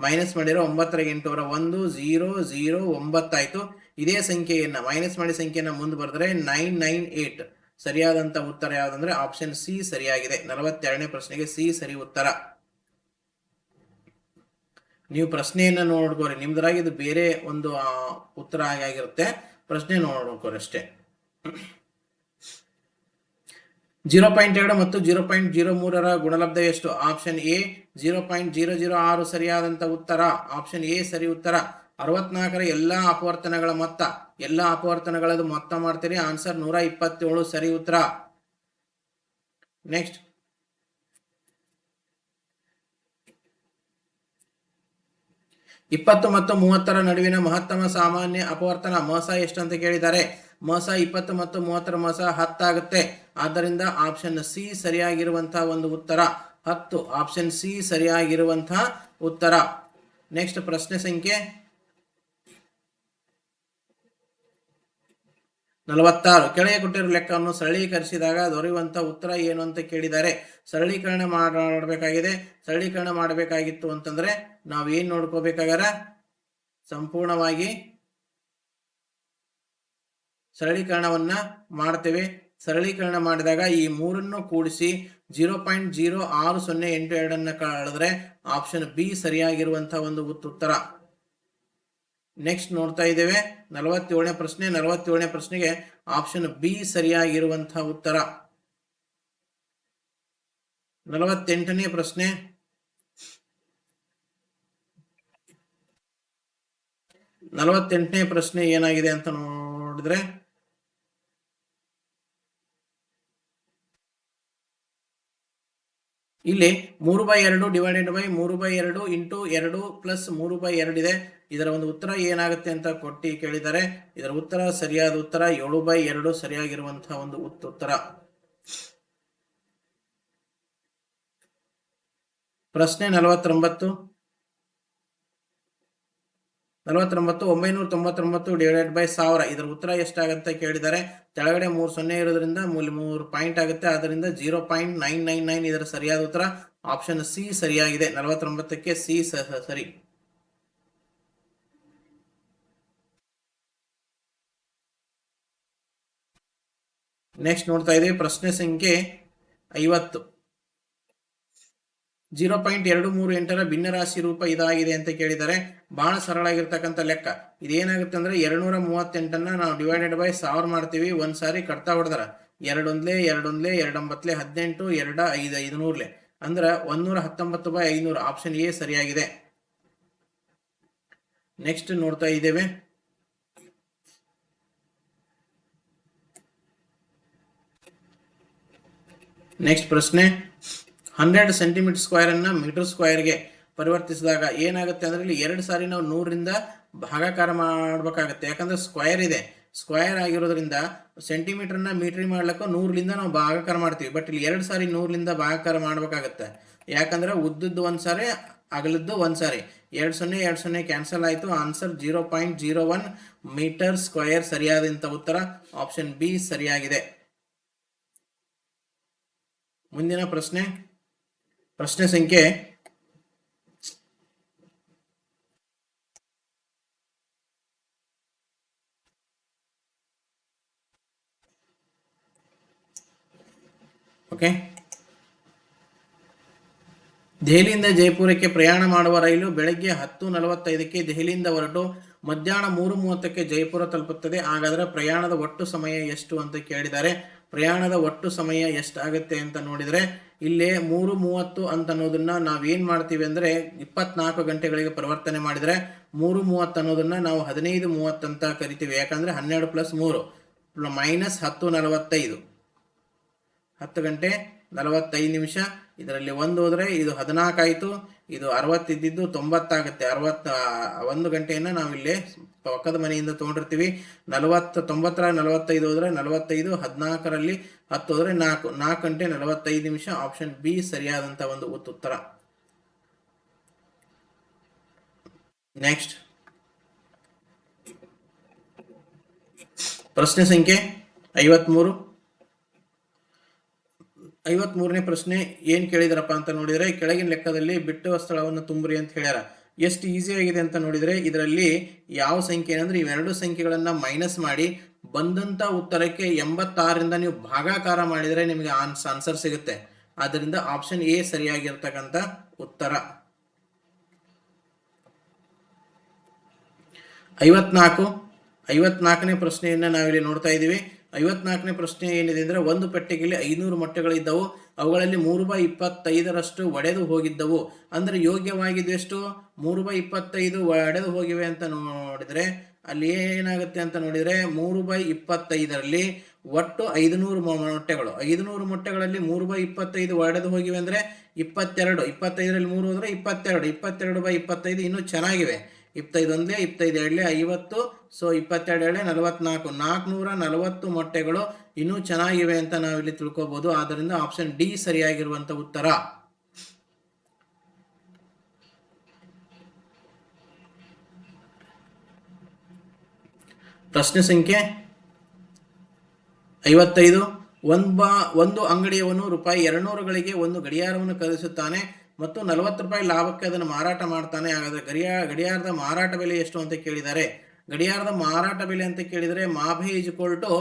ಮೈನಸ್ ಮಾಡಿರೋ 9ರ 8 1 0 0 9 ಆಯ್ತು. ಇದೇ ಸಂಖ್ಯೆಯನ್ನ ಮೈನಸ್ ಮಾಡಿ ಸಂಖ್ಯೆಯನ್ನ ಮುಂದೆ ಬರೆದ್ರೆ 998. ಸರಿಯಾದಂತ ಉತ್ತರ ಯಾವ್ದಂದ್ರೆ ಆಪ್ಷನ್ ಸಿ ಸರಿಯಾಗಿದೆ. 42ನೇ ಪ್ರಶ್ನೆಗೆ ಸಿ ಸರಿ ಉತ್ತರ. ನೀವು ಪ್ರಶ್ನೆಯನ್ನ ನೋಡ್ಕೋರಿ, ನಿಮ್ದ್ರಾಗ ಇದು ಬೇರೆ ಒಂದು ಉತ್ತರ ಆಗಿರುತ್ತೆ. ಪ್ರಶ್ನೆ ನೋಡ್ಕೋರಿ ಅಷ್ಟೇ. 0.2 ಮತ್ತು 0.03ರ ಗುಣಲಬ್ಧ ಎಷ್ಟು? ಆಪ್ಷನ್ ಎ 0.006 ಸರಿಯಾದಂತ ಉತ್ತರ. ಆಪ್ಷನ್ ಎ ಸರಿ ಉತ್ತರ. 64ರ ಎಲ್ಲಾ ಅಪವರ್ತನಗಳ ಮೊತ್ತ, ಎಲ್ಲಾ ಅಪವರ್ತನಗಳದ್ದು ಮೊತ್ತ ಮಾಡ್ತೀರಿ. ಆನ್ಸರ್ 127 ಸರಿ ಉತ್ತರ. ನೆಕ್ಸ್ಟ್ 20 ಮತ್ತು 30ರ ನಡುವಿನ ಮಹತ್ತಮ ಸಾಮಾನ್ಯ ಅಪವರ್ತನ ಮಸ ಎಷ್ಟು ಅಂತ ಕೇಳಿದ್ದಾರೆ. ಮಸ 20 ಮತ್ತು 30ರ ಮಸ 10 ಆಗುತ್ತೆ. ಆದ್ದರಿಂದ ಆಪ್ಷನ್ ಸಿ ಸರಿಯಾಗಿರುವಂತಹ ಒಂದು ಉತ್ತರ 10. ಆಪ್ಷನ್ ಸಿ ಸರಿಯಾಗಿರುವಂತಹ ಉತ್ತರ. ನೆಕ್ಸ್ಟ್ ಪ್ರಶ್ನೆ ಸಂಖ್ಯೆ 46. ಕೆಳಗೆ ಕೊಟ್ಟಿರುವ ಲೆಕ್ಕವನ್ನು ಸರಳೀಕರಿಸಿದಾಗ ದೊರೆಯುವಂತ ಉತ್ತರ ಏನು ಅಂತ ಕೇಳಿದ್ದಾರೆ. ಸರಳೀಕರಣ ಮಾಡಬೇಕಾಗಿದೆ. ಸರಳೀಕರಣ ಮಾಡಬೇಕಾಗಿತ್ತು ಅಂತಂದ್ರೆ ನಾವು ಏನ್ ನೋಡ್ಕೋಬೇಕಾಗಾರ, ಸಂಪೂರ್ಣವಾಗಿ ಸರಳೀಕರಣವನ್ನ ಮಾಡ್ತೇವೆ. ಸರಳೀಕರಣ ಮಾಡಿದಾಗ ಈ ಮೂರನ್ನು ಕೂಡಿಸಿ 0.06082 ಕಳೆದ್ರೆ ಆಪ್ಷನ್ ಬಿ ಸರಿಯಾಗಿರುವಂತಹ ಒಂದು ಉತ್ತರ. ನೆಕ್ಸ್ಟ್ ನೋಡ್ತಾ ಇದ್ದೇವೆ 47ನೇ ಪ್ರಶ್ನೆ. 47ನೇ ಪ್ರಶ್ನೆಗೆ ಆಪ್ಷನ್ ಬಿ ಸರಿಯಾಗಿರುವಂತಹ ಉತ್ತರ. 48ನೇ ಪ್ರಶ್ನೆ. 48ನೇ ಪ್ರಶ್ನೆ ಏನಾಗಿದೆ ಅಂತ ನೋಡಿದ್ರೆ, ಇಲ್ಲಿ 3/2 ಡಿವೈಡೆಡ್ ಬೈ 3/2 ಇಂಟು 2 ಪ್ಲಸ್ 3/2 ಇದೆ. ಇದರ ಒಂದು ಉತ್ತರ ಏನಾಗುತ್ತೆ ಅಂತ ಕೊಟ್ಟಿ ಕೇಳಿದ್ದಾರೆ. ಇದರ ಉತ್ತರ ಸರಿಯಾದ ಉತ್ತರ 7/2 ಸರಿಯಾಗಿರುವಂತಹ ಒಂದು ಉತ್ತರ. ಪ್ರಶ್ನೆ 49. 999 ಡಿವೈಡೆಡ್ ಬೈ 1000. ಇದರ ಉತ್ತರ ಎಷ್ಟಾಗತ್ತೆ ಕೇಳಿದ್ದಾರೆ. ಕೆಳಗಡೆ 3 0 ಇರೋದ್ರಿಂದ 3 ಪಾಯಿಂಟ್ ಆಗುತ್ತೆ. ಅದರಿಂದ 0.999 ಇದರ ಸರಿಯಾದ ಉತ್ತರ. ಆಪ್ಷನ್ ಸಿ ಸರಿಯಾಗಿದೆ. 49ಕ್ಕೆ ಸಿ ಸರಿ. ನೆಕ್ಸ್ಟ್ ನೋಡ್ತಾ ಇದ್ದೀವಿ ಪ್ರಶ್ನೆ ಸಂಖ್ಯೆ 50. 0.238ರ ಭಿನ್ನರಾಶಿ ರೂಪ ಇದಾಗಿದೆ ಅಂತ ಕೇಳಿದ್ದಾರೆ. ಬಹಳ ಸರಳಾಗಿರ್ತಕ್ಕಂಥ ಲೆಕ್ಕ. ಇದೇನಾಗುತ್ತೆ ಅಂದ್ರೆ 238ಅನ್ನ ನಾವು ಡಿವೈಡೆಡ್ ಬೈ 1000 ಮಾಡ್ತೀವಿ. ಒಂದ್ ಸಾರಿ ಕಟ್ತಾ ಹೊಡೆದ್ರ 2 1 2 1 2 9 18 2 5 500 ಅಂದ್ರ 119/500. ಆಪ್ಷನ್ ಎ ಸರಿಯಾಗಿದೆ. ನೆಕ್ಸ್ಟ್ ನೋಡ್ತಾ ಇದ್ದೇವೆ ನೆಕ್ಸ್ಟ್ ಪ್ರಶ್ನೆ. 100 ಸೆಂಟಿಮೀಟರ್ ಸ್ಕ್ವೇರ್ ಅನ್ನ ಮೀಟರ್ ಸ್ಕ್ವೇರ್ಗೆ ಪರಿವರ್ತಿಸಿದಾಗ ಏನಾಗುತ್ತೆ ಅಂದ್ರೆ ಇಲ್ಲಿ 2 ಸಾರಿ ನಾವು 100ರಿಂದ ಭಾಗಾಕಾರ ಮಾಡಬೇಕಾಗುತ್ತೆ. ಯಾಕಂದ್ರೆ ಸ್ಕ್ವೇರ್ ಇದೆ. ಸ್ಕ್ವೇರ್ ಆಗಿರೋದ್ರಿಂದ ಸೆಂಟಿಮೀಟರ್ನ ಮೀಟರ್ ಮಾಡ್ಲಿಕ್ಕೆ 100ರಿಂದ ನಾವು ಭಾಗಾಕಾರ ಮಾಡ್ತೀವಿ. ಬಟ್ ಇಲ್ಲಿ 2 ಸಾರಿ 100ರಿಂದ ಭಾಗಾಕಾರ ಮಾಡಬೇಕಾಗತ್ತೆ. ಯಾಕಂದ್ರೆ ಉದ್ದದ್ದು ಒಂದ್ ಸಾರಿ, ಅಗಲದ್ದು ಒಂದ್ ಸಾರಿ. 2 0 2 0 ಕ್ಯಾನ್ಸಲ್ ಆಯ್ತು. ಆನ್ಸರ್ 0.01 ಮೀಟರ್ ಸ್ಕ್ವೇರ್ ಸರಿಯಾದಂತ ಉತ್ತರ. ಆಪ್ಷನ್ ಬಿ ಸರಿಯಾಗಿದೆ. ಮುಂದಿನ ಪ್ರಶ್ನೆ. ಪ್ರಶ್ನೆ ಸಂಖ್ಯೆ ದೆಹಲಿಯಿಂದ ಜೈಪುರಕ್ಕೆ ಪ್ರಯಾಣ ಮಾಡುವ ರೈಲು ಬೆಳಗ್ಗೆ 10:45ಕ್ಕೆ ದೆಹಲಿಯಿಂದ ಹೊರಟು ಮಧ್ಯಾಹ್ನ 3:30ಕ್ಕೆ ಜೈಪುರ ತಲುಪುತ್ತದೆ. ಹಾಗಾದ್ರೆ ಪ್ರಯಾಣದ ಒಟ್ಟು ಸಮಯ ಎಷ್ಟು ಅಂತ ಕೇಳಿದ್ದಾರೆ. ಪ್ರಯಾಣದ ಒಟ್ಟು ಸಮಯ ಎಷ್ಟಾಗುತ್ತೆ ಅಂತ ನೋಡಿದ್ರೆ ಇಲ್ಲೇ 3:30 ಅಂತ ಅನ್ನೋದನ್ನ ನಾವೇನ್ ಮಾಡ್ತೀವಿ ಅಂದ್ರೆ 24 ಗಂಟೆಗಳಿಗೆ ಪರಿವರ್ತನೆ ಮಾಡಿದ್ರೆ 3:30 ಅನ್ನೋದನ್ನ ನಾವು 15:30 ಅಂತ ಕರಿತೀವಿ. ಯಾಕಂದ್ರೆ 12 + 3 ಮೈನಸ್ 10:45 10 ಗಂಟೆ 45 ನಿಮಿಷ. ಇದರಲ್ಲಿ 1 ಹೋದ್ರೆ ಇದು 14 ಆಯ್ತು. ಇದು 60 ಇದ್ದಿದ್ದು 90 ಆಗುತ್ತೆ. 61 ಗಂಟೆಯನ್ನ ನಾವಿಲ್ಲಿ ಪಕ್ಕದ ಮನೆಯಿಂದ ತಗೊಂಡಿರ್ತೀವಿ. 90 45 ಹೋದ್ರೆ 45, 14ರಲ್ಲಿ 10 ಹೋದ್ರೆ 4 ಗಂಟೆ 45 ನಿಮಿಷ. ಆಪ್ಷನ್ ಬಿ ಸರಿಯಾದಂತ ಒಂದು ಉತ್ತರ. ನೆಕ್ಸ್ಟ್ ಪ್ರಶ್ನೆ ಸಂಖ್ಯೆ 53. 53ನೇ ಪ್ರಶ್ನೆ ಏನ್ ಕೇಳಿದಾರಪ್ಪ ಅಂತ ನೋಡಿದ್ರೆ, ಕೆಳಗಿನ ಲೆಕ್ಕದಲ್ಲಿ ಬಿಟ್ಟುವ ಸ್ಥಳವನ್ನು ತುಂಬ್ರಿ ಅಂತ ಹೇಳ್ಯಾರ. ಎಷ್ಟು ಈಸಿ ಆಗಿದೆ ಅಂತ ನೋಡಿದ್ರೆ ಇದರಲ್ಲಿ ಯಾವ ಸಂಖ್ಯೆ ಏನಂದ್ರೆ ಇವೆರಡು ಸಂಖ್ಯೆಗಳನ್ನ ಮೈನಸ್ ಮಾಡಿ ಬಂದಂತ ಉತ್ತರಕ್ಕೆ 86ರಿಂದ ನೀವು ಭಾಗಾಕಾರ ಮಾಡಿದ್ರೆ ನಿಮಗೆ ಆನ್ಸರ್ ಸಿಗುತ್ತೆ. ಆದ್ದರಿಂದ ಆಪ್ಷನ್ ಎ ಸರಿಯಾಗಿರ್ತಕ್ಕಂಥ ಉತ್ತರ. 54ನೇ ಪ್ರಶ್ನೆಯನ್ನ ನಾವಿಲ್ಲಿ ನೋಡ್ತಾ ಇದ್ದೀವಿ. 54ನೇ ಪ್ರಶ್ನೆ ಏನಿದೆ ಅಂದ್ರೆ, ಒಂದು ಪೆಟ್ಟಿಗೆಯಲ್ಲಿ 500 ಮೊಟ್ಟೆಗಳಿದ್ದವು. ಅವುಗಳಲ್ಲಿ 3/25ರಷ್ಟು ಒಡೆದು ಹೋಗಿದ್ದವು. ಅಂದ್ರೆ ಯೋಗ್ಯವಾಗಿದ್ದು ಎಷ್ಟು? 3/25 ಒಡೆದು ಹೋಗಿವೆ ಅಂತ ನೋಡಿದ್ರೆ ಅಲ್ಲಿ ಏನಾಗುತ್ತೆ ಅಂತ ನೋಡಿದ್ರೆ 3/25ರಲ್ಲಿ ಒಟ್ಟು 500 ಮೊಟ್ಟೆಗಳು. 500 ಮೊಟ್ಟೆಗಳಲ್ಲಿ 3/25 ಒಡೆದು ಹೋಗಿವೆ ಅಂದ್ರೆ 22. 25ರಲ್ಲಿ 3 ಹೋದ್ರೆ 22. 22/25 ಇನ್ನೂ ಚೆನ್ನಾಗಿವೆ. 25 ಒಂದೇ 25 ಎರಡಲೇ 50. ಸೊ 22 ಎರಡಲೇ 44. 440 ಮೊಟ್ಟೆಗಳು ಇನ್ನೂ ಚೆನ್ನಾಗಿವೆ ಅಂತ ನಾವಿಲ್ಲಿ ತಿಳ್ಕೋಬಹುದು. ಆದ್ದರಿಂದ ಆಪ್ಷನ್ ಡಿ ಸರಿಯಾಗಿರುವಂತ ಉತ್ತರ. ಪ್ರಶ್ನೆ ಸಂಖ್ಯೆ 55 ಒಂದು ಅಂಗಡಿಯವನು ರೂಪಾಯಿ 200ಗಳಿಗೆ ಒಂದು ಗಡಿಯಾರವನ್ನು ಖರೀದಿಸುತ್ತಾನೆ ಮತ್ತು 40 ರೂಪಾಯಿ ಲಾಭಕ್ಕೆ ಅದನ್ನು ಮಾರಾಟ ಮಾಡ್ತಾನೆ. ಹಾಗಾದ್ರೆ ಗಡಿಯಾರದ ಮಾರಾಟ ಬೆಲೆ ಎಷ್ಟು ಅಂತ ಕೇಳಿದ್ದಾರೆ. ಗಡಿಯಾರದ ಮಾರಾಟ ಬೆಲೆ ಅಂತ ಕೇಳಿದರೆ ಮಾಭೆ ಈಸ್ ಈಕ್ವಲ್ ಟು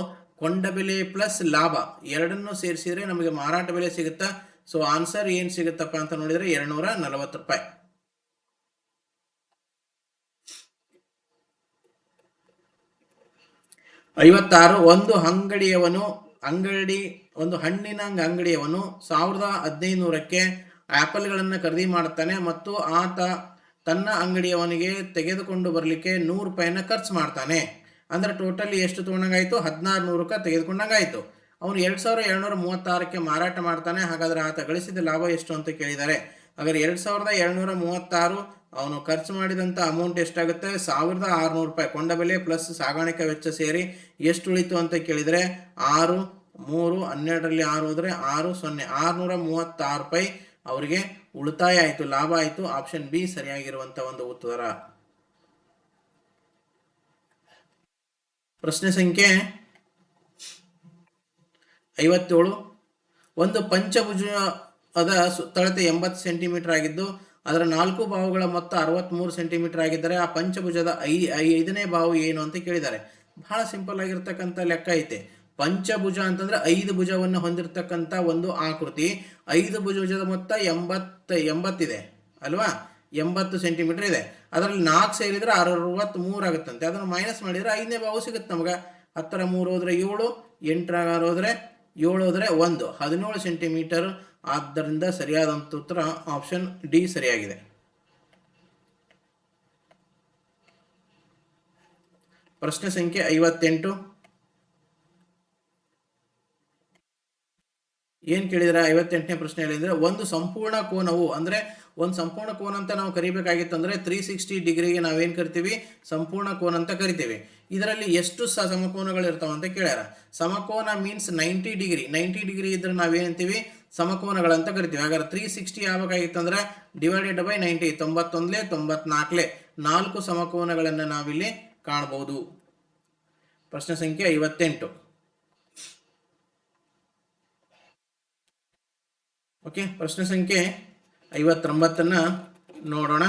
ಕೊಂಡ ಬೆಲೆ ಪ್ಲಸ್ ಲಾಭ ಎರಡನ್ನು ಸೇರಿಸಿದ್ರೆ ನಮಗೆ ಮಾರಾಟ ಬೆಲೆ ಸಿಗುತ್ತಾ. ಸೊ ಆನ್ಸರ್ ಏನ್ ಸಿಗುತ್ತಪ್ಪ ಅಂತ ನೋಡಿದ್ರೆ 240 ರೂಪಾಯಿ. 56 ಒಂದು ಹಣ್ಣಿನ ಅಂಗಡಿಯವನು 1500ಕ್ಕೆ ಆಪಲ್ಗಳನ್ನು ಖರೀದಿ ಮಾಡುತ್ತಾನೆ ಮತ್ತು ಆತ ತನ್ನ ಅಂಗಡಿಯವನಿಗೆ ತೆಗೆದುಕೊಂಡು ಬರಲಿಕ್ಕೆ 100 ರೂಪಾಯಿನ ಖರ್ಚು ಮಾಡ್ತಾನೆ. ಅಂದ್ರೆ ಟೋಟಲಿ ಎಷ್ಟು ತಗೊಂಡಂಗಾಯ್ತು, 1600ಕ್ಕೆ ತೆಗೆದುಕೊಂಡಂಗಾಯ್ತು. ಅವನು 2236ಕ್ಕೆ ಮಾರಾಟ ಮಾಡ್ತಾನೆ. ಹಾಗಾದ್ರೆ ಆತ ಗಳಿಸಿದ ಲಾಭ ಎಷ್ಟು ಅಂತ ಕೇಳಿದ್ದಾರೆ. ಹಾಗಾದ್ರೆ 2236 ಅವನು ಖರ್ಚು ಮಾಡಿದಂಥ ಅಮೌಂಟ್ ಎಷ್ಟಾಗುತ್ತೆ, 1600 ರೂಪಾಯಿ ಕೊಂಡ ಬೆಲೆ ಪ್ಲಸ್ ಸಾಗಾಣಿಕೆ ವೆಚ್ಚ ಸೇರಿ ಎಷ್ಟು ಉಳಿತು ಅಂತ ಕೇಳಿದರೆ 6 3 12ರಲ್ಲಿ 6 ಹೋದ್ರೆ 6 0 636 ರೂಪಾಯಿ ಅವರಿಗೆ ಉಳಿತಾಯ ಆಯಿತು, ಲಾಭ ಆಯಿತು. ಆಪ್ಷನ್ ಬಿ ಸರಿಯಾಗಿರುವಂಥ ಒಂದು ಉತ್ತರ. ಪ್ರಶ್ನೆ ಸಂಖ್ಯೆ 57. ಒಂದು ಪಂಚಭುಜದ ಸುತ್ತಳತೆ 80 ಸೆಂಟಿಮೀಟರ್ ಆಗಿದ್ದು ಅದರ 4 ಬಾಹುಗಳ ಮೊತ್ತ 63 ಸೆಂಟಿಮೀಟರ್ ಆಗಿದ್ದರೆ ಆ ಪಂಚಭುಜದ 5ನೇ ಬಾಹು ಏನು ಅಂತ ಕೇಳಿದ್ದಾರೆ. ಬಹಳ ಸಿಂಪಲ್ ಆಗಿರ್ತಕ್ಕಂಥ ಲೆಕ್ಕ ಐತೆ. ಪಂಚಭುಜ ಅಂತಂದ್ರೆ 5 ಭುಜವನ್ನು ಹೊಂದಿರತಕ್ಕಂಥ ಒಂದು ಆಕೃತಿ. 5 ಭುಜದ ಮೊತ್ತ 80 ಇದೆ ಅಲ್ವಾ, 80 ಸೆಂಟಿಮೀಟರ್ ಇದೆ. ಅದರಲ್ಲಿ 4 ಸೇರಿದ್ರೆ 63 ಆಗುತ್ತಂತೆ. ಅದನ್ನು ಮೈನಸ್ ಮಾಡಿದ್ರೆ 5ನೇ ಬಾಹು ಸಿಗುತ್ತೆ ನಮಗೆ. 10 3 ಹೋದ್ರೆ 7, 8 ಹೋದ್ರೆ 7 ಹೋದ್ರೆ 1 17 ಸೆಂಟಿಮೀಟರ್. ಆದ್ದರಿಂದ ಸರಿಯಾದಂಥ ಉತ್ತರ ಆಪ್ಷನ್ ಡಿ ಸರಿಯಾಗಿದೆ. ಪ್ರಶ್ನೆ ಸಂಖ್ಯೆ 58. ಏನ್ ಕೇಳಿದ್ರೆ 58ನೇ ಪ್ರಶ್ನೆ ಹೇಳಿದ್ರೆ ಒಂದು ಸಂಪೂರ್ಣ ಕೋನವು ಅಂದ್ರೆ ಒಂದು ಸಂಪೂರ್ಣ ಕೋನ ಅಂತ ನಾವು ಕರಿಬೇಕಾಗಿತ್ತು ಅಂದ್ರೆ 360 ಡಿಗ್ರಿಗೆ ನಾವೇನ್ ಕರಿತೀವಿ, ಸಂಪೂರ್ಣ ಕೋನ ಅಂತ ಕರಿತೀವಿ. ಇದರಲ್ಲಿ ಎಷ್ಟು ಸಮಕೋನಗಳು ಇರ್ತಾವ ಅಂತ ಕೇಳ್ಯಾರ. ಸಮಕೋನ ಮೀನ್ಸ್ 90 ಡಿಗ್ರಿ. 90 ಡಿಗ್ರಿ ಇದ್ರೆ ನಾವೇನಂತೀವಿ, ಸಮಕೋನಗಳಂತ ಕರಿತೀವಿ. ಹಾಗಾದ್ರೆ 360 ಆಗಬೇಕಾಗಿತ್ತು ಅಂದ್ರೆ ಡಿವೈಡೆಡ್ ಬೈ 90 91 94 4 ಸಮಕೋನಗಳನ್ನು ನಾವಿಲ್ಲಿ ಕಾಣಬಹುದು. ಪ್ರಶ್ನೆ ಸಂಖ್ಯೆ 58. ಓಕೆ, ಪ್ರಶ್ನೆ ಸಂಖ್ಯೆ 59 ನೋಡೋಣ.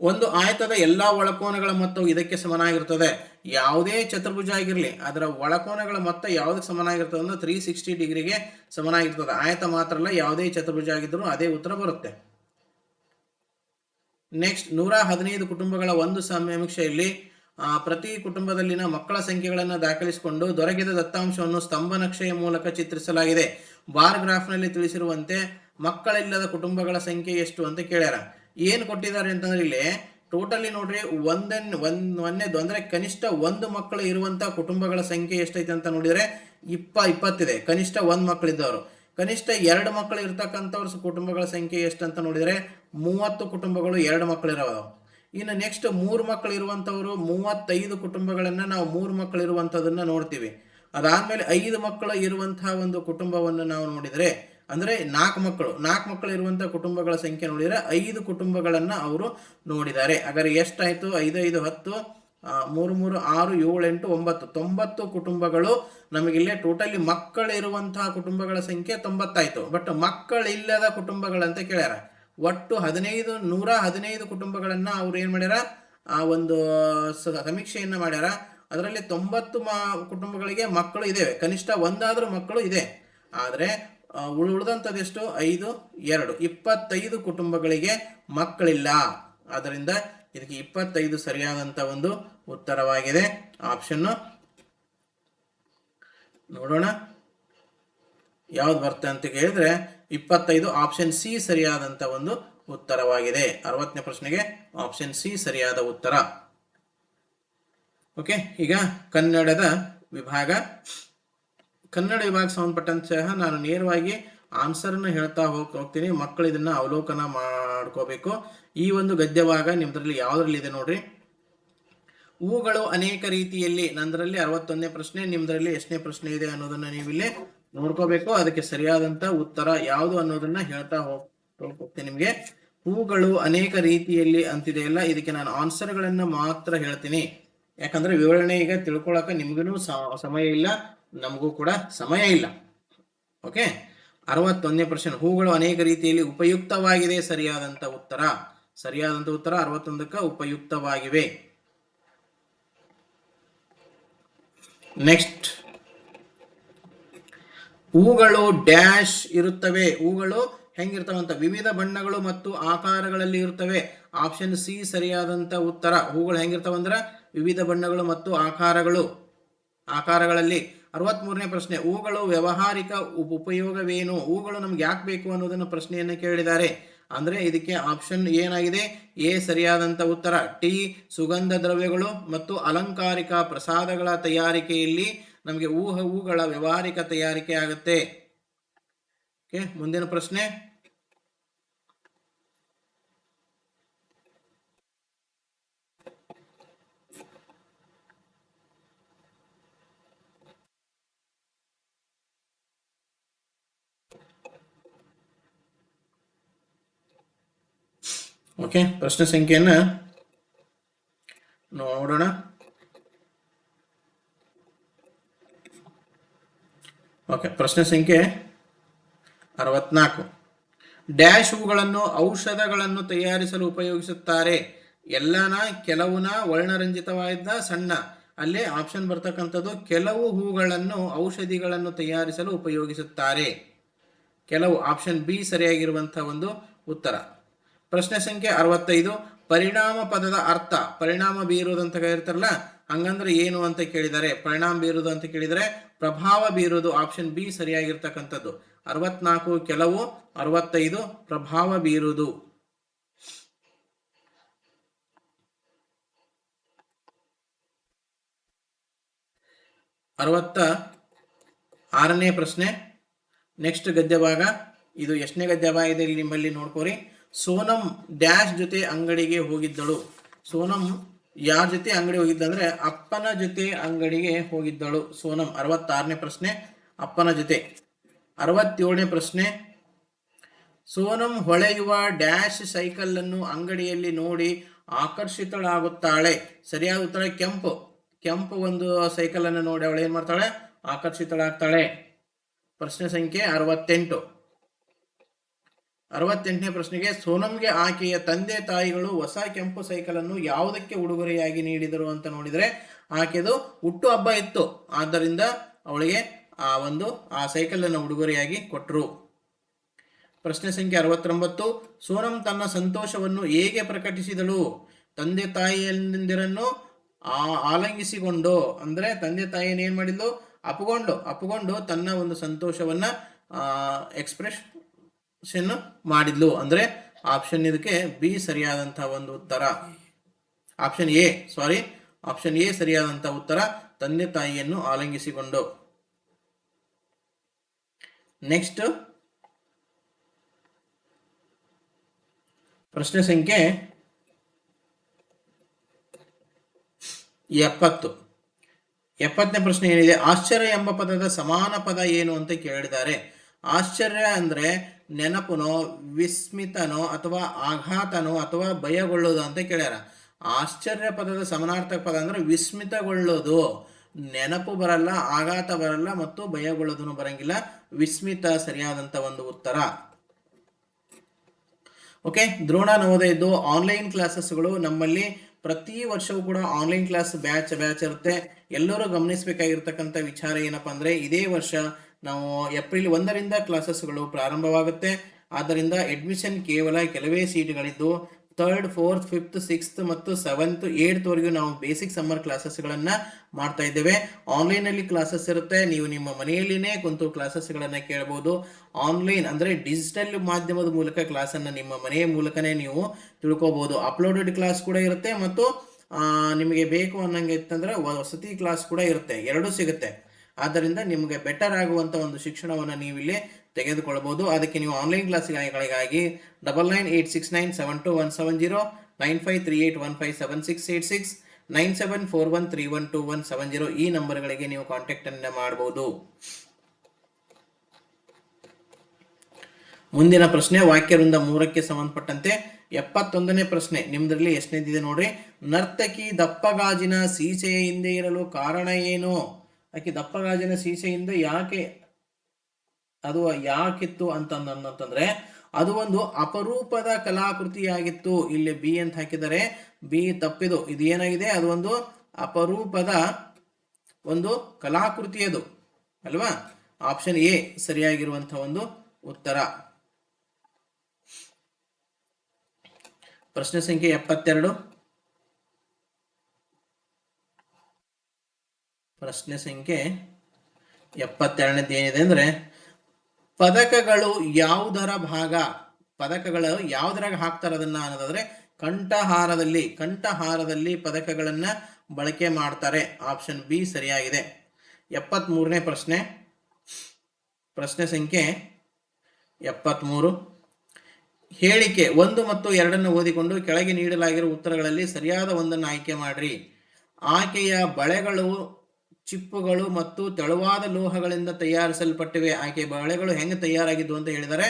ಒಂದು ಆಯತದ ಎಲ್ಲಾ ಒಳಕೋನಗಳ ಮೊತ್ತವು ಇದಕ್ಕೆ ಸಮನಾಗಿರುತ್ತದೆ. ಯಾವುದೇ ಚತುರ್ಭುಜ ಆಗಿರಲಿ ಅದರ ಒಳಕೋನಗಳ ಮೊತ್ತ ಯಾವುದಕ್ಕೆ ಸಮನಾಗಿರ್ತದೆ ಅಂದ್ರೆ 360 ಡಿಗ್ರಿಗೆ ಸಮನಾಗಿರ್ತದೆ. ಆಯತ ಮಾತ್ರ ಅಲ್ಲ, ಯಾವುದೇ ಚತುರ್ಭುಜ ಆಗಿದ್ರೂ ಅದೇ ಉತ್ತರ ಬರುತ್ತೆ. ನೆಕ್ಸ್ಟ್, 115 ಕುಟುಂಬಗಳ ಒಂದು ಸಮೀಕ್ಷೆಯಲ್ಲಿ ಪ್ರತಿ ಕುಟುಂಬದಲ್ಲಿನ ಮಕ್ಕಳ ಸಂಖ್ಯೆಗಳನ್ನು ದಾಖಲಿಸಿಕೊಂಡು ದೊರಕಿದ ದತ್ತಾಂಶವನ್ನು ಸ್ತಂಭ ನಕ್ಷೆಯ ಮೂಲಕ ಚಿತ್ರಿಸಲಾಗಿದೆ. ಬಾರ್ ಗ್ರಾಫ್ನಲ್ಲಿ ತಿಳಿಸಿರುವಂತೆ ಮಕ್ಕಳಿಲ್ಲದ ಕುಟುಂಬಗಳ ಸಂಖ್ಯೆ ಎಷ್ಟು ಅಂತ ಕೇಳ್ಯಾರ. ಏನು ಕೊಟ್ಟಿದ್ದಾರೆ ಅಂತಂದ್ರೆ ಇಲ್ಲಿ ಟೋಟಲಿ ನೋಡ್ರಿ ಒಂದೇದು ಅಂದ್ರೆ ಕನಿಷ್ಠ 1 ಮಕ್ಕಳು ಇರುವಂತಹ ಕುಟುಂಬಗಳ ಸಂಖ್ಯೆ ಎಷ್ಟೈತೆ ಅಂತ ನೋಡಿದ್ರೆ 20 ಇದೆ. ಕನಿಷ್ಠ 1 ಮಕ್ಕಳಿದ್ದವರು. ಕನಿಷ್ಠ 2 ಮಕ್ಕಳು ಇರ್ತಕ್ಕಂಥವ್ರ ಕುಟುಂಬಗಳ ಸಂಖ್ಯೆ ಎಷ್ಟಂತ ನೋಡಿದರೆ 30 ಕುಟುಂಬಗಳು 2 ಮಕ್ಕಳು ಇರೋದು. ಇನ್ನು ನೆಕ್ಸ್ಟ್ 3 ಮಕ್ಕಳು ಇರುವಂತವ್ರು 35 ಕುಟುಂಬಗಳನ್ನ ನಾವು 3 ಮಕ್ಕಳು ಇರುವಂತದನ್ನ ನೋಡ್ತೀವಿ. ಅದಾದ್ಮೇಲೆ 5 ಮಕ್ಕಳು ಇರುವಂತಹ ಒಂದು ಕುಟುಂಬವನ್ನು ನಾವು ನೋಡಿದ್ರೆ ಅಂದ್ರೆ 4 ಮಕ್ಕಳು ಇರುವಂತಹ ಕುಟುಂಬಗಳ ಸಂಖ್ಯೆ ನೋಡಿದ್ರೆ 5 ಕುಟುಂಬಗಳನ್ನ ಅವರು ನೋಡಿದ್ದಾರೆ. ಹಾಗಾದ್ರೆ ಎಷ್ಟಾಯ್ತು, 5 5 10 3 3 6 7 8 9 ಕುಟುಂಬಗಳು ನಮಗಿಲ್ಲೇ ಟೋಟಲಿ ಮಕ್ಕಳಿರುವಂತಹ ಕುಟುಂಬಗಳ ಸಂಖ್ಯೆ 90 ಆಯ್ತು. ಬಟ್ ಮಕ್ಕಳಿಲ್ಲದ ಕುಟುಂಬಗಳಂತ ಕೇಳ್ಯಾರ. ಒಟ್ಟು 115 ಕುಟುಂಬಗಳನ್ನ ಅವ್ರು ಏನ್ ಮಾಡ್ಯಾರ, ಆ ಒಂದು ಸಮೀಕ್ಷೆಯನ್ನ ಮಾಡ್ಯಾರ. ಅದರಲ್ಲಿ 90 ಕುಟುಂಬಗಳಿಗೆ ಮಕ್ಕಳು ಇದ್ದೇವೆ, ಕನಿಷ್ಠ ಒಂದಾದ್ರೂ ಮಕ್ಕಳು ಇದೆ. ಆದ್ರೆ ಉಳಿದಂಥದ್ದೆಷ್ಟು, 5 2 25 ಕುಟುಂಬಗಳಿಗೆ ಮಕ್ಕಳಿಲ್ಲ. ಆದ್ದರಿಂದ ಇದಕ್ಕೆ 25 ಸರಿಯಾದಂತ ಒಂದು ಉತ್ತರವಾಗಿದೆ. ಆಪ್ಷನ್ ನೋಡೋಣ ಯಾವ್ದು ಬರ್ತದೆ ಅಂತ ಕೇಳಿದ್ರೆ 25 ಆಪ್ಷನ್ ಸಿ ಸರಿಯಾದಂತ ಒಂದು ಉತ್ತರವಾಗಿದೆ. 60ನೇ ಪ್ರಶ್ನೆಗೆ ಆಪ್ಷನ್ ಸಿ ಸರಿಯಾದ ಉತ್ತರ. ಓಕೆ, ಈಗ ಕನ್ನಡ ವಿಭಾಗ ಸಂಬಂಧಪಟ್ಟಂತಹ ನಾನು ನೇರವಾಗಿ ಆನ್ಸರ್ನ ಹೇಳ್ತಾ ಹೋಗ್ತೀನಿ. ಮಕ್ಕಳು ಇದನ್ನ ಅವಲೋಕನ ಮಾಡ್ಕೋಬೇಕು. ಈ ಒಂದು ಗದ್ಯಭಾಗ ನಿಮ್ದ್ರಲ್ಲಿ ಯಾವ್ದ್ರಲ್ಲಿ ಇದೆ ನೋಡ್ರಿ. ಹೂಗಳು ಅನೇಕ ರೀತಿಯಲ್ಲಿ, ನಂದರಲ್ಲಿ 61ನೇ ಪ್ರಶ್ನೆ, ನಿಮ್ದ್ರಲ್ಲಿ ಎಷ್ಟನೇ ಪ್ರಶ್ನೆ ಇದೆ ಅನ್ನೋದನ್ನ ನೀವಿಲ್ಲಿ ನೋಡ್ಕೋಬೇಕು. ಅದಕ್ಕೆ ಸರಿಯಾದಂತ ಉತ್ತರ ಯಾವುದು ಅನ್ನೋದನ್ನ ಹೇಳ್ತಾ ಹೋಗ್ತೀನಿ ನಿಮ್ಗೆ. ಹೂಗಳು ಅನೇಕ ರೀತಿಯಲ್ಲಿ ಅಂತಿದೆಯಲ್ಲ, ಇದಕ್ಕೆ ನಾನು ಆನ್ಸರ್ಗಳನ್ನ ಮಾತ್ರ ಹೇಳ್ತೀನಿ. ಯಾಕಂದ್ರೆ ವಿವರಣೆ ಈಗ ತಿಳ್ಕೊಳಕ ನಿಮ್ಗೂ ಸಮಯ ಇಲ್ಲ, ನಮಗೂ ಕೂಡ ಸಮಯ ಇಲ್ಲ. ಓಕೆ, 61ನೇ ಪ್ರಶ್ನೆ, ಹೂಗಳು ಅನೇಕ ರೀತಿಯಲ್ಲಿ ಉಪಯುಕ್ತವಾಗಿದೆ. ಸರಿಯಾದಂತ ಉತ್ತರ 61ಕ್ಕೆ ಉಪಯುಕ್ತವಾಗಿವೆ. ನೆಕ್ಸ್ಟ್, ಹೂಗಳು ಡ್ಯಾಶ್ ಇರುತ್ತವೆ. ಹೂಗಳು ಹೆಂಗಿರ್ತವಂತ ವಿವಿಧ ಬಣ್ಣಗಳು ಮತ್ತು ಆಕಾರಗಳಲ್ಲಿ ಇರುತ್ತವೆ. ಆಪ್ಷನ್ ಸಿ ಸರಿಯಾದಂತ ಉತ್ತರ. ಹೂಗಳು ಹೆಂಗಿರ್ತಾವಂದ್ರ ವಿವಿಧ ಬಣ್ಣಗಳು ಮತ್ತು ಆಕಾರಗಳಲ್ಲಿ. 63ನೇ ಪ್ರಶ್ನೆ, ಹೂಗಳು ವ್ಯಾವಹಾರಿಕ ಉಪಯೋಗವೇನು? ಹೂಗಳು ನಮ್ಗೆ ಯಾಕೆ ಬೇಕು ಅನ್ನೋದನ್ನು ಪ್ರಶ್ನೆಯನ್ನು ಕೇಳಿದ್ದಾರೆ. ಅಂದ್ರೆ ಇದಕ್ಕೆ ಆಪ್ಷನ್ ಏನಾಗಿದೆ? ಎ ಸರಿಯಾದಂತ ಉತ್ತರ. ಟಿ ಸುಗಂಧ ದ್ರವ್ಯಗಳು ಮತ್ತು ಅಲಂಕಾರಿಕ ಪ್ರಸಾದಗಳ ತಯಾರಿಕೆಯಲ್ಲಿ ನಮಗೆ ಹೂಗಳ ವ್ಯಾವಹಾರಿಕ ತಯಾರಿಕೆ ಆಗುತ್ತೆ. ಓಕೆ, ಮುಂದಿನ ಪ್ರಶ್ನೆ, ಓಕೆ, ಪ್ರಶ್ನೆ ಸಂಖ್ಯೆಯನ್ನ ನೋಡೋಣ. ಓಕೆ, ಪ್ರಶ್ನೆ ಸಂಖ್ಯೆ 64. ಡ್ಯಾಶ್ ಹೂಗಳನ್ನು ಔಷಧಗಳನ್ನು ತಯಾರಿಸಲು ಉಪಯೋಗಿಸುತ್ತಾರೆ. ಎಲ್ಲನ, ಕೆಲವುನ, ವರ್ಣರಂಜಿತವಾದ, ಸಣ್ಣ. ಅಲ್ಲೇ ಆಪ್ಷನ್ ಬರ್ತಕ್ಕಂಥದ್ದು ಕೆಲವು ಹೂಗಳನ್ನು ಔಷಧಿಗಳನ್ನು ತಯಾರಿಸಲು ಉಪಯೋಗಿಸುತ್ತಾರೆ. ಕೆಲವು, ಆಪ್ಷನ್ ಬಿ ಸರಿಯಾಗಿರುವಂತಹ ಒಂದು ಉತ್ತರ. ಪ್ರಶ್ನೆ ಸಂಖ್ಯೆ 65. ಪರಿಣಾಮ ಪದದ ಅರ್ಥ. ಪರಿಣಾಮ ಬೀರುವುದು ಅಂತ ಹೇಳಿರ್ತಾರಲ್ಲ, ಹಂಗಂದ್ರೆ ಏನು ಅಂತ ಕೇಳಿದರೆ, ಪರಿಣಾಮ ಬೀರುವುದು ಅಂತ ಕೇಳಿದರೆ ಪ್ರಭಾವ ಬೀರುವುದು. Option B ಸರಿಯಾಗಿರ್ತಕ್ಕಂಥದ್ದು. 64 ಕೆಲವು, 65 ಪ್ರಭಾವ ಬೀರುವುದು. 66ನೇ ಪ್ರಶ್ನೆ, ನೆಕ್ಸ್ಟ್ ಗದ್ಯ ಭಾಗ. ಇದು ಎಷ್ಟನೇ ಗದ್ಯ ಭಾಗ ಇದೆ ನಿಮ್ಮಲ್ಲಿ ನೋಡ್ಕೋರಿ. ಸೋನಂ ಡ್ಯಾಶ್ ಜೊತೆ ಅಂಗಡಿಗೆ ಹೋಗಿದ್ದಳು. ಸೋನಂ ಯಾರ ಜೊತೆ ಅಂಗಡಿ ಹೋಗಿದ್ದಂದ್ರೆ ಅಪ್ಪನ ಜೊತೆ ಅಂಗಡಿಗೆ ಹೋಗಿದ್ದಳು ಸೋನಂ. 66ನೇ ಪ್ರಶ್ನೆ, ಅಪ್ಪನ ಜೊತೆ. 67ನೇ ಪ್ರಶ್ನೆ, ಸೋನಂ ಹೊಳೆಯುವ ಡ್ಯಾಶ್ ಸೈಕಲ್ ಅನ್ನು ಅಂಗಡಿಯಲ್ಲಿ ನೋಡಿ ಆಕರ್ಷಿತಳಾಗುತ್ತಾಳೆ. ಸರಿಯಾದ ಉತ್ತರ ಕೆಂಪು. ಕೆಂಪು ಒಂದು ಸೈಕಲ್ ಅನ್ನು ನೋಡಿ ಅವಳು ಏನ್ ಮಾಡ್ತಾಳೆ? ಆಕರ್ಷಿತಳಾಗ್ತಾಳೆ. ಪ್ರಶ್ನೆ ಸಂಖ್ಯೆ 68. 68ನೇ ಪ್ರಶ್ನೆಗೆ, ಸೋನಂಗೆ ಆಕೆಯ ತಂದೆ ತಾಯಿಗಳು ಹೊಸ ಕೆಂಪು ಸೈಕಲ್ ಅನ್ನು ಯಾವುದಕ್ಕೆ ಉಡುಗೊರೆಯಾಗಿ ನೀಡಿದರು ಅಂತ ನೋಡಿದರೆ ಆಕೆದು ಹುಟ್ಟು ಹಬ್ಬ ಇತ್ತು. ಆದ್ದರಿಂದ ಅವಳಿಗೆ ಆ ಸೈಕಲ್ ಅನ್ನು ಉಡುಗೊರೆಯಾಗಿ ಕೊಟ್ಟರು. ಪ್ರಶ್ನೆ ಸಂಖ್ಯೆ 69. ಸೋನಂ ತನ್ನ ಸಂತೋಷವನ್ನು ಹೇಗೆ ಪ್ರಕಟಿಸಿದಳು? ತಂದೆ ತಾಯಿಯಂದಿರನ್ನು ಆಲಂಗಿಸಿಕೊಂಡು, ಅಂದ್ರೆ ತಂದೆ ತಾಯಿಯನ್ನು ಏನ್ ಮಾಡಿದ್ಲು? ಅಪ್ಪುಕೊಂಡು ತನ್ನ ಒಂದು ಸಂತೋಷವನ್ನ ಎಕ್ಸ್ಪ್ರೆಷನ್ ಮಾಡಿದ್ಲು. ಅಂದ್ರೆ ಆಪ್ಷನ್ ಇದಕ್ಕೆ ಬಿ ಸರಿಯಾದಂತಹ ಒಂದು ಉತ್ತರ. ಆಪ್ಷನ್ ಎ ಸರಿಯಾದಂತಹ ಉತ್ತರ, ತಂದೆ ತಾಯಿಯನ್ನು ಆಲಂಗಿಸಿಕೊಂಡು. ನೆಕ್ಸ್ಟ್ ಪ್ರಶ್ನೆ ಸಂಖ್ಯೆ 70. 70ನೇ ಪ್ರಶ್ನೆ ಏನಿದೆ? ಆಶ್ಚರ್ಯ ಎಂಬ ಪದದ ಸಮಾನ ಪದ ಏನು ಅಂತ ಕೇಳಿದ್ದಾರೆ. ಆಶ್ಚರ್ಯ ಅಂದ್ರೆ ನೆನಪುನೋ, ವಿಸ್ಮಿತನೋ, ಅಥವಾ ಆಘಾತನೋ, ಅಥವಾ ಭಯಗೊಳ್ಳೋದು ಅಂತ ಕೇಳ್ಯಾರ. ಆಶ್ಚರ್ಯ ಪದದ ಸಮಾನಾರ್ಥಕ ಪದ ಅಂದ್ರೆ ವಿಸ್ಮಿತಗೊಳ್ಳೋದು. ನೆನಪು ಬರಲ್ಲ, ಆಘಾತ ಬರಲ್ಲ, ಮತ್ತು ಭಯಗೊಳ್ಳೋದನ್ನು ಬರಂಗಿಲ್ಲ. ವಿಸ್ಮಿತ ಸರಿಯಾದಂತ ಒಂದು ಉತ್ತರ. ಓಕೆ, ದ್ರೋಣ ನವೋದಯದ್ದು ಆನ್ಲೈನ್ ಕ್ಲಾಸಸ್ಗಳು ನಮ್ಮಲ್ಲಿ ಪ್ರತಿ ವರ್ಷವೂ ಕೂಡ ಆನ್ಲೈನ್ ಕ್ಲಾಸ್ ಬ್ಯಾಚ್ ಇರುತ್ತೆ. ಎಲ್ಲರೂ ಗಮನಿಸಬೇಕಾಗಿರ್ತಕ್ಕಂಥ ವಿಚಾರ ಏನಪ್ಪಾ ಅಂದ್ರೆ, ಇದೇ ವರ್ಷ ನಾವು ಏಪ್ರಿಲ್ 1ರಿಂದ ಕ್ಲಾಸಸ್ಗಳು ಪ್ರಾರಂಭವಾಗುತ್ತೆ. ಆದ್ದರಿಂದ ಅಡ್ಮಿಷನ್ ಕೇವಲ ಕೆಲವೇ ಸೀಟ್ಗಳಿದ್ದು 3rd, 4th, 5th, 6th ಮತ್ತು 7th, 8th ವರೆಗೂ ನಾವು ಬೇಸಿಕ್ ಸಮ್ಮರ್ ಕ್ಲಾಸಸ್ಗಳನ್ನ ಮಾಡ್ತಾ ಇದ್ದೇವೆ. ಆನ್ಲೈನ್ ಅಲ್ಲಿ ಕ್ಲಾಸಸ್ ಇರುತ್ತೆ. ನೀವು ನಿಮ್ಮ ಮನೆಯಲ್ಲಿನೇ ಕುಂತು ಕ್ಲಾಸಸ್ಗಳನ್ನ ಕೇಳಬಹುದು. ಆನ್ಲೈನ್ ಅಂದ್ರೆ ಡಿಜಿಟಲ್ ಮಾಧ್ಯಮದ ಮೂಲಕ ಕ್ಲಾಸ್ ಅನ್ನ ನಿಮ್ಮ ಮನೆಯ ಮೂಲಕನೇ ನೀವು ತಿಳ್ಕೋಬಹುದು. ಅಪ್ಲೋಡೆಡ್ ಕ್ಲಾಸ್ ಕೂಡ ಇರುತ್ತೆ, ಮತ್ತು ನಿಮಗೆ ಬೇಕು ಅನ್ನಂಗೆ ಇತ್ತಂದ್ರೆ ವಸತಿ ಕ್ಲಾಸ್ ಕೂಡ ಇರುತ್ತೆ. ಎರಡೂ ಸಿಗುತ್ತೆ. ಆದ್ದರಿಂದ ನಿಮಗೆ ಬೆಟರ್ ಆಗುವಂತ ಒಂದು ಶಿಕ್ಷಣವನ್ನು ನೀವು ಇಲ್ಲಿ ತೆಗೆದುಕೊಳ್ಳಬಹುದು. ಅದಕ್ಕೆ ನೀವು ಆನ್ಲೈನ್ ಕ್ಲಾಸ್ಗಳಿಗಾಗಿ 9986972170, 9538157686, 9741312170 ಈ ನಂಬರ್ಗಳಿಗೆ ನೀವು ಕಾಂಟ್ಯಾಕ್ಟ್ ಅನ್ನ ಮಾಡಬಹುದು. ಮುಂದಿನ ಪ್ರಶ್ನೆ ವಾಕ್ಯವೃಂದ 3ಕ್ಕೆ ಸಂಬಂಧಪಟ್ಟಂತೆ 71ನೇ ಪ್ರಶ್ನೆ ನಿಮ್ದ್ರಲ್ಲಿ ಎಷ್ಟನೇದಿದೆ ನೋಡ್ರಿ. ನರ್ತಕಿ ದಪ್ಪಗಾಜಿನ ಸೀಸೆಯ ಹಿಂದೆ ಇರಲು ಕಾರಣ ಏನು? ಆಕೆ ದಪ್ಪಗಾಜಿನ ಸೀಸೆಯಿಂದ ಯಾಕಿತ್ತು ಅಂತಂದ್ರೆ ಅದು ಒಂದು ಅಪರೂಪದ ಕಲಾಕೃತಿಯಾಗಿತ್ತು. ಇಲ್ಲಿ ಬಿ ಅಂತ ಹಾಕಿದರೆ ಬಿ ತಪ್ಪಿದು. ಇದು ಏನಾಗಿದೆ? ಅದು ಒಂದು ಅಪರೂಪದ ಒಂದು ಕಲಾಕೃತಿ ಅದು ಅಲ್ವಾ? ಆಪ್ಷನ್ ಎ ಸರಿಯಾಗಿರುವಂತಹ ಒಂದು ಉತ್ತರ. ಪ್ರಶ್ನೆ ಸಂಖ್ಯೆ 72. ಪ್ರಶ್ನೆ ಸಂಖ್ಯೆ 72 ಏನಿದೆ ಅಂದ್ರೆ ಪದಕಗಳು ಯಾವುದರ ಭಾಗ? ಪದಕಗಳು ಯಾವುದರಾಗ ಹಾಕ್ತಾರೆ ಅದನ್ನ ಅನ್ನೋದಾದ್ರೆ ಕಂಠಹಾರದಲ್ಲಿ ಪದಕಗಳನ್ನ ಬಳಕೆ ಮಾಡ್ತಾರೆ. ಆಪ್ಷನ್ ಬಿ ಸರಿಯಾಗಿದೆ. 73ನೇ ಪ್ರಶ್ನೆ. ಪ್ರಶ್ನೆ ಸಂಖ್ಯೆ 73. ಹೇಳಿಕೆ 1 ಮತ್ತು 2 ಓದಿಕೊಂಡು ಕೆಳಗೆ ನೀಡಲಾಗಿರುವ ಉತ್ತರಗಳಲ್ಲಿ ಸರಿಯಾದ ಒಂದನ್ನು ಆಯ್ಕೆ ಮಾಡ್ರಿ. ಆಕೆಯ ಬಳೆಗಳು ಚಿಪ್ಪುಗಳು ಮತ್ತು ತೆಳುವಾದ ಲೋಹಗಳಿಂದ ತಯಾರಿಸಲ್ಪಟ್ಟಿವೆ. ಆಕೆಯ ಬಳೆಗಳು ಹೆಂಗೆ ತಯಾರಾಗಿದ್ದು ಅಂತ ಹೇಳಿದರೆ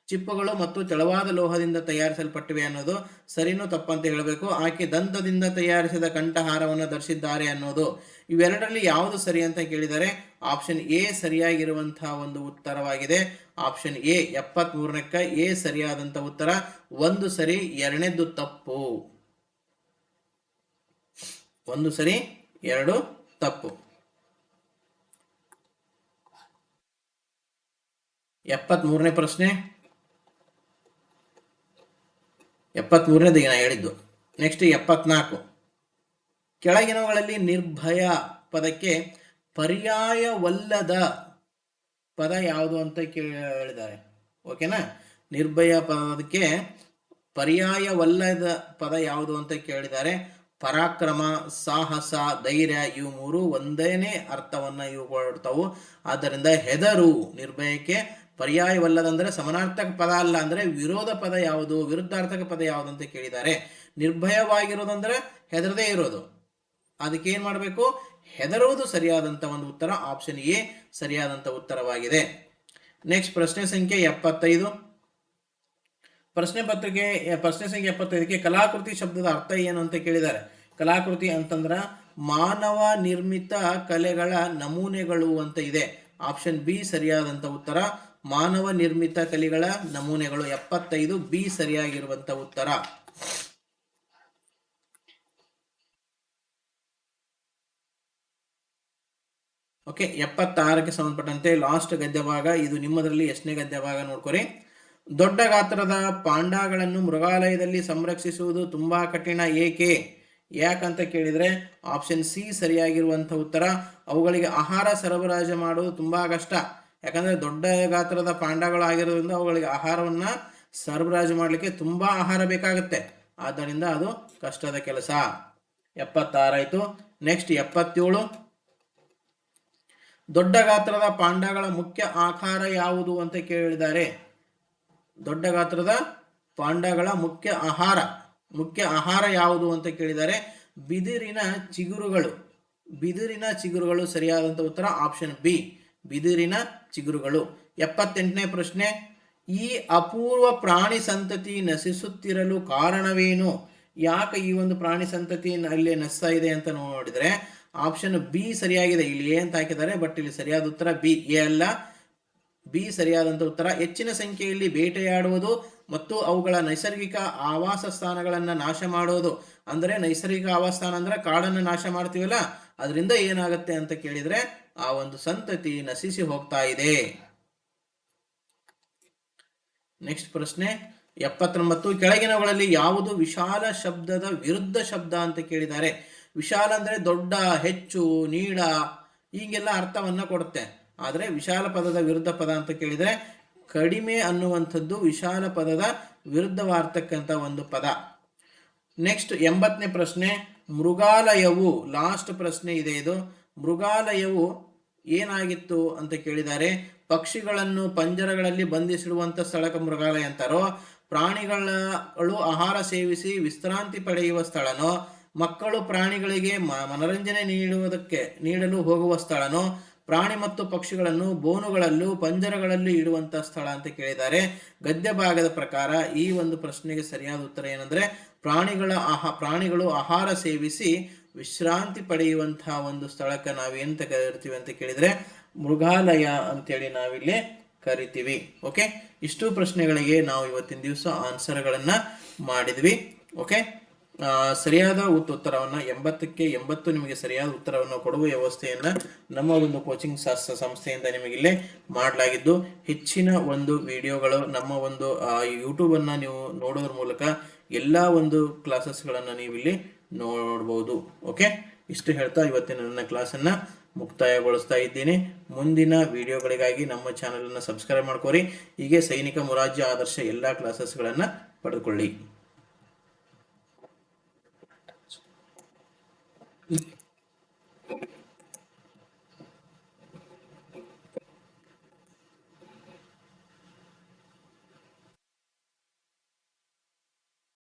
ಚಿಪ್ಪುಗಳು ಮತ್ತು ತೆಳುವಾದ ಲೋಹದಿಂದ ತಯಾರಿಸಲ್ಪಟ್ಟಿವೆ ಅನ್ನೋದು ಸರಿನೋ ತಪ್ಪಂತ ಹೇಳಬೇಕು. ಆಕೆ ದಂತದಿಂದ ತಯಾರಿಸಿದ ಕಂಠಹಾರವನ್ನು ಧರಿಸಿದ್ದಾರೆ ಅನ್ನೋದು. ಇವೆರಡರಲ್ಲಿ ಯಾವುದು ಸರಿ ಅಂತ ಕೇಳಿದರೆ ಆಪ್ಷನ್ ಎ ಸರಿಯಾಗಿರುವಂತಹ ಒಂದು ಉತ್ತರವಾಗಿದೆ. ಆಪ್ಷನ್ ಎ 73ಕ್ಕೆ ಎ ಸರಿಯಾದಂತಹ ಉತ್ತರ. 1 ಸರಿ, 2ನೇದ್ದು ತಪ್ಪು. 1 ಸರಿ, 2 ತಪ್ಪು. 73ನೇ ಪ್ರಶ್ನೆ. 73ನೇದು ಈಗ ನಾ ಹೇಳಿದ್ದು. ನೆಕ್ಸ್ಟ್ 74. ಕೆಳಗಿನವುಗಳಲ್ಲಿ ನಿರ್ಭಯ ಪದಕ್ಕೆ ಪರ್ಯಾಯವಲ್ಲದ ಪದ ಯಾವುದು ಅಂತ ಹೇಳಿದ್ದಾರೆ. ಓಕೆನಾ? ನಿರ್ಭಯ ಪದಕ್ಕೆ ಪರ್ಯಾಯವಲ್ಲದ ಪದ ಯಾವುದು ಅಂತ ಕೇಳಿದ್ದಾರೆ. ಪರಾಕ್ರಮ, ಸಾಹಸ, ಧೈರ್ಯ ಇವು 3 ಒಂದೇನೇ ಅರ್ಥವನ್ನ ಇವು ಕೊಡ್ತಾವು. ಆದ್ದರಿಂದ ಹೆದರು ನಿರ್ಭಯಕ್ಕೆ ಪರ್ಯಾಯವಲ್ಲದಂದ್ರೆ ಸಮನಾರ್ಥಕ ಪದ ಅಲ್ಲ, ಅಂದ್ರೆ ವಿರೋಧ ಪದ ಯಾವುದು, ವಿರುದ್ಧಾರ್ಥಕ ಪದ ಯಾವುದು ಅಂತ ಕೇಳಿದ್ದಾರೆ. ನಿರ್ಭಯವಾಗಿರೋದಂದ್ರೆ ಹೆದರದೇ ಇರೋದು. ಅದಕ್ಕೆ ಏನ್ ಮಾಡಬೇಕು? ಹೆದರುವುದು ಸರಿಯಾದಂತ ಒಂದು ಉತ್ತರ. ಆಪ್ಷನ್ ಎ ಸರಿಯಾದಂತ ಉತ್ತರವಾಗಿದೆ. ನೆಕ್ಸ್ಟ್ ಪ್ರಶ್ನೆ ಸಂಖ್ಯೆ 75. ಪ್ರಶ್ನೆ ಸಂಖ್ಯೆ 75ಕ್ಕೆ ಕಲಾಕೃತಿ ಶಬ್ದದ ಅರ್ಥ ಏನು ಅಂತ ಕೇಳಿದ್ದಾರೆ. ಕಲಾಕೃತಿ ಅಂತಂದ್ರ ಮಾನವ ನಿರ್ಮಿತ ಕಲೆಗಳ ನಮೂನೆಗಳು ಅಂತ ಇದೆ. ಆಪ್ಷನ್ ಬಿ ಸರಿಯಾದಂತ ಉತ್ತರ. ಮಾನವ ನಿರ್ಮಿತ ಕಲೆಗಳ ನಮೂನೆಗಳು. 75 ಬಿ ಸರಿಯಾಗಿರುವಂತ ಉತ್ತರ. ಓಕೆ, 76ಕ್ಕೆ ಸಂಬಂಧಪಟ್ಟಂತೆ ಲಾಸ್ಟ್ ಗದ್ಯ ಭಾಗ. ಇದು ನಿಮ್ಮದರಲ್ಲಿ ಎಷ್ಟನೇ ಗದ್ಯ ಭಾಗ ನೋಡ್ಕೊರಿ. ದೊಡ್ಡ ಗಾತ್ರದ ಪಾಂಡಾಗಳನ್ನು ಮೃಗಾಲಯದಲ್ಲಿ ಸಂರಕ್ಷಿಸುವುದು ತುಂಬಾ ಕಠಿಣ, ಏಕೆ? ಯಾಕಂತ ಕೇಳಿದ್ರೆ ಆಪ್ಷನ್ ಸಿ ಸರಿಯಾಗಿರುವಂತ ಉತ್ತರ. ಅವುಗಳಿಗೆ ಆಹಾರ ಸರಬರಾಜು ಮಾಡುವುದು ತುಂಬಾ ಕಷ್ಟ. ಯಾಕಂದ್ರೆ ದೊಡ್ಡ ಗಾತ್ರದ ಪಾಂಡಾಗಳು ಆಗಿರೋದ್ರಿಂದ ಅವುಗಳಿಗೆ ಆಹಾರವನ್ನ ಸರಬರಾಜು ಮಾಡಲಿಕ್ಕೆ ತುಂಬಾ ಆಹಾರ ಬೇಕಾಗುತ್ತೆ. ಆದ್ದರಿಂದ ಅದು ಕಷ್ಟದ ಕೆಲಸ. 76 ಆಯ್ತು. ನೆಕ್ಸ್ಟ್ 77. ದೊಡ್ಡ ಗಾತ್ರದ ಪಾಂಡಾಗಳ ಮುಖ್ಯ ಆಹಾರ ಯಾವುದು ಅಂತ ಕೇಳಿದ್ದಾರೆ. ದೊಡ್ಡ ಗಾತ್ರದ ಪಾಂಡಾಗಳ ಮುಖ್ಯ ಆಹಾರ ಯಾವುದು ಅಂತ ಕೇಳಿದ್ದಾರೆ. ಬಿದಿರಿನ ಚಿಗುರುಗಳು ಸರಿಯಾದಂತ ಉತ್ತರ. ಆಪ್ಷನ್ ಬಿ ಬಿದಿರಿನ ಚಿಗುರುಗಳು. 78ನೇ ಪ್ರಶ್ನೆ. ಈ ಅಪೂರ್ವ ಪ್ರಾಣಿ ಸಂತತಿ ನಶಿಸುತ್ತಿರಲು ಕಾರಣವೇನು? ಯಾಕೆ ಈ ಒಂದು ಪ್ರಾಣಿ ಸಂತತಿ ಅಲ್ಲಿ ನಶಿಸ್ತಾ ಇದೆ ಅಂತ ನೋಡಿದ್ರೆ ಆಪ್ಷನ್ ಬಿ ಸರಿಯಾಗಿದೆ. ಇಲ್ಲಿ ಎ ಅಂತ ಹಾಕಿದ್ದಾರೆ, ಬಟ್ ಇಲ್ಲಿ ಸರಿಯಾದ ಉತ್ತರ ಬಿ, ಎ ಅಲ್ಲ, ಬಿ ಸರಿಯಾದಂತ ಉತ್ತರ. ಹೆಚ್ಚಿನ ಸಂಖ್ಯೆಯಲ್ಲಿ ಬೇಟೆಯಾಡುವುದು ಮತ್ತು ಅವುಗಳ ನೈಸರ್ಗಿಕ ಆವಾಸ ಸ್ಥಾನಗಳನ್ನ ನಾಶ ಮಾಡೋದು. ಅಂದ್ರೆ ನೈಸರ್ಗಿಕ ಆವಾಸ ಸ್ಥಾನ ಅಂದ್ರೆ ಕಾಡನ್ನು ನಾಶ ಮಾಡ್ತೀವಲ್ಲ, ಅದರಿಂದ ಏನಾಗುತ್ತೆ ಅಂತ ಕೇಳಿದ್ರೆ ಆ ಒಂದು ಸಂತತಿ ನಶಿಸಿ ಹೋಗ್ತಾ ಇದೆ. ನೆಕ್ಸ್ಟ್ ಪ್ರಶ್ನೆ 79. ಕೆಳಗಿನವುಗಳಲ್ಲಿ ಯಾವುದು ವಿಶಾಲ ಶಬ್ದದ ವಿರುದ್ಧ ಶಬ್ದ ಅಂತ ಕೇಳಿದ್ದಾರೆ. ವಿಶಾಲ ಅಂದ್ರೆ ದೊಡ್ಡ, ಹೆಚ್ಚು, ನೀಳ ಹೀಗೆಲ್ಲ ಅರ್ಥವನ್ನ ಕೊಡುತ್ತೆ. ಆದ್ರೆ ವಿಶಾಲ ಪದದ ವಿರುದ್ಧ ಪದ ಅಂತ ಕೇಳಿದ್ರೆ ಕಡಿಮೆ ಅನ್ನುವಂಥದ್ದು ವಿಶಾಲ ಪದದ ವಿರುದ್ಧವಾರ್ತಕ್ಕಂಥ ಒಂದು ಪದ. ನೆಕ್ಸ್ಟ್ 80ನೇ ಪ್ರಶ್ನೆ. ಮೃಗಾಲಯವು, ಲಾಸ್ಟ್ ಪ್ರಶ್ನೆ ಇದೆ ಇದು. ಮೃಗಾಲಯವು ಏನಾಗಿತ್ತು ಅಂತ ಕೇಳಿದ್ದಾರೆ. ಪಕ್ಷಿಗಳನ್ನು ಪಂಜರಗಳಲ್ಲಿ ಬಂಧಿಸಿಡುವಂತ ಸ್ಥಳಕ್ಕೆ ಮೃಗಾಲಯ ಅಂತಾರೋ, ಪ್ರಾಣಿಗಳು ಆಹಾರ ಸೇವಿಸಿ ವಿಶ್ರಾಂತಿ ಪಡೆಯುವ ಸ್ಥಳನೋ, ಮಕ್ಕಳು ಪ್ರಾಣಿಗಳಿಗೆ ಮನರಂಜನೆ ನೀಡಲು ಹೋಗುವ ಸ್ಥಳನೋ, ಪ್ರಾಣಿ ಮತ್ತು ಪಕ್ಷಿಗಳನ್ನು ಬೋನುಗಳಲ್ಲೂ ಪಂಜರಗಳಲ್ಲೂ ಇಡುವಂತಹ ಸ್ಥಳ ಅಂತ ಕೇಳಿದ್ದಾರೆ. ಗದ್ಯ ಭಾಗದ ಪ್ರಕಾರ ಈ ಒಂದು ಪ್ರಶ್ನೆಗೆ ಸರಿಯಾದ ಉತ್ತರ ಏನಂದ್ರೆ ಪ್ರಾಣಿಗಳು ಆಹಾರ ಸೇವಿಸಿ ವಿಶ್ರಾಂತಿ ಪಡೆಯುವಂತಹ ಒಂದು ಸ್ಥಳಕ್ಕೆ ನಾವೇಂತ ಕರಿತೀವಿ ಅಂತ ಕೇಳಿದ್ರೆ ಮೃಗಾಲಯ ಅಂತೇಳಿ ನಾವಿಲ್ಲಿ ಕರಿತೀವಿ. ಓಕೆ, ಇಷ್ಟು ಪ್ರಶ್ನೆಗಳಿಗೆ ನಾವು ಇವತ್ತಿನ ದಿವಸ ಆನ್ಸರ್ಗಳನ್ನ ಮಾಡಿದ್ವಿ. ಓಕೆ, ಸರಿಯಾದ ಉತ್ತರವನ್ನು 80ಕ್ಕೆ 80 ನಿಮಗೆ ಸರಿಯಾದ ಉತ್ತರವನ್ನು ಕೊಡುವ ವ್ಯವಸ್ಥೆಯನ್ನ ನಮ್ಮ ಒಂದು ಕೋಚಿಂಗ್ ಸಂಸ್ಥೆಯಿಂದ ನಿಮಗಿಲ್ಲೇ ಮಾಡಲಾಗಿದ್ದು, ಹೆಚ್ಚಿನ ಒಂದು ವಿಡಿಯೋಗಳು ನಮ್ಮ ಒಂದು ಯೂಟ್ಯೂಬ್ ಅನ್ನ ನೀವು ನೋಡೋದ್ರ ಮೂಲಕ ಎಲ್ಲ ಒಂದು ಕ್ಲಾಸಸ್ಗಳನ್ನು ನೀವು ಇಲ್ಲಿ ನೋಡಬಹುದು. ಓಕೆ, ಇಷ್ಟು ಹೇಳ್ತಾ ಇವತ್ತಿನ ನನ್ನ ಕ್ಲಾಸನ್ನ ಮುಕ್ತಾಯಗೊಳಿಸ್ತಾ ಇದ್ದೀನಿ. ಮುಂದಿನ ವಿಡಿಯೋಗಳಿಗಾಗಿ ನಮ್ಮ ಚಾನಲ್ ಅನ್ನು ಸಬ್ಸ್ಕ್ರೈಬ್ ಮಾಡ್ಕೋರಿ. ಹೀಗೆ ಸೈನಿಕ ಮೊರಾರ್ಜಿ ಆದರ್ಶ ಎಲ್ಲ ಕ್ಲಾಸಸ್ಗಳನ್ನು ಪಡೆದುಕೊಳ್ಳಿ.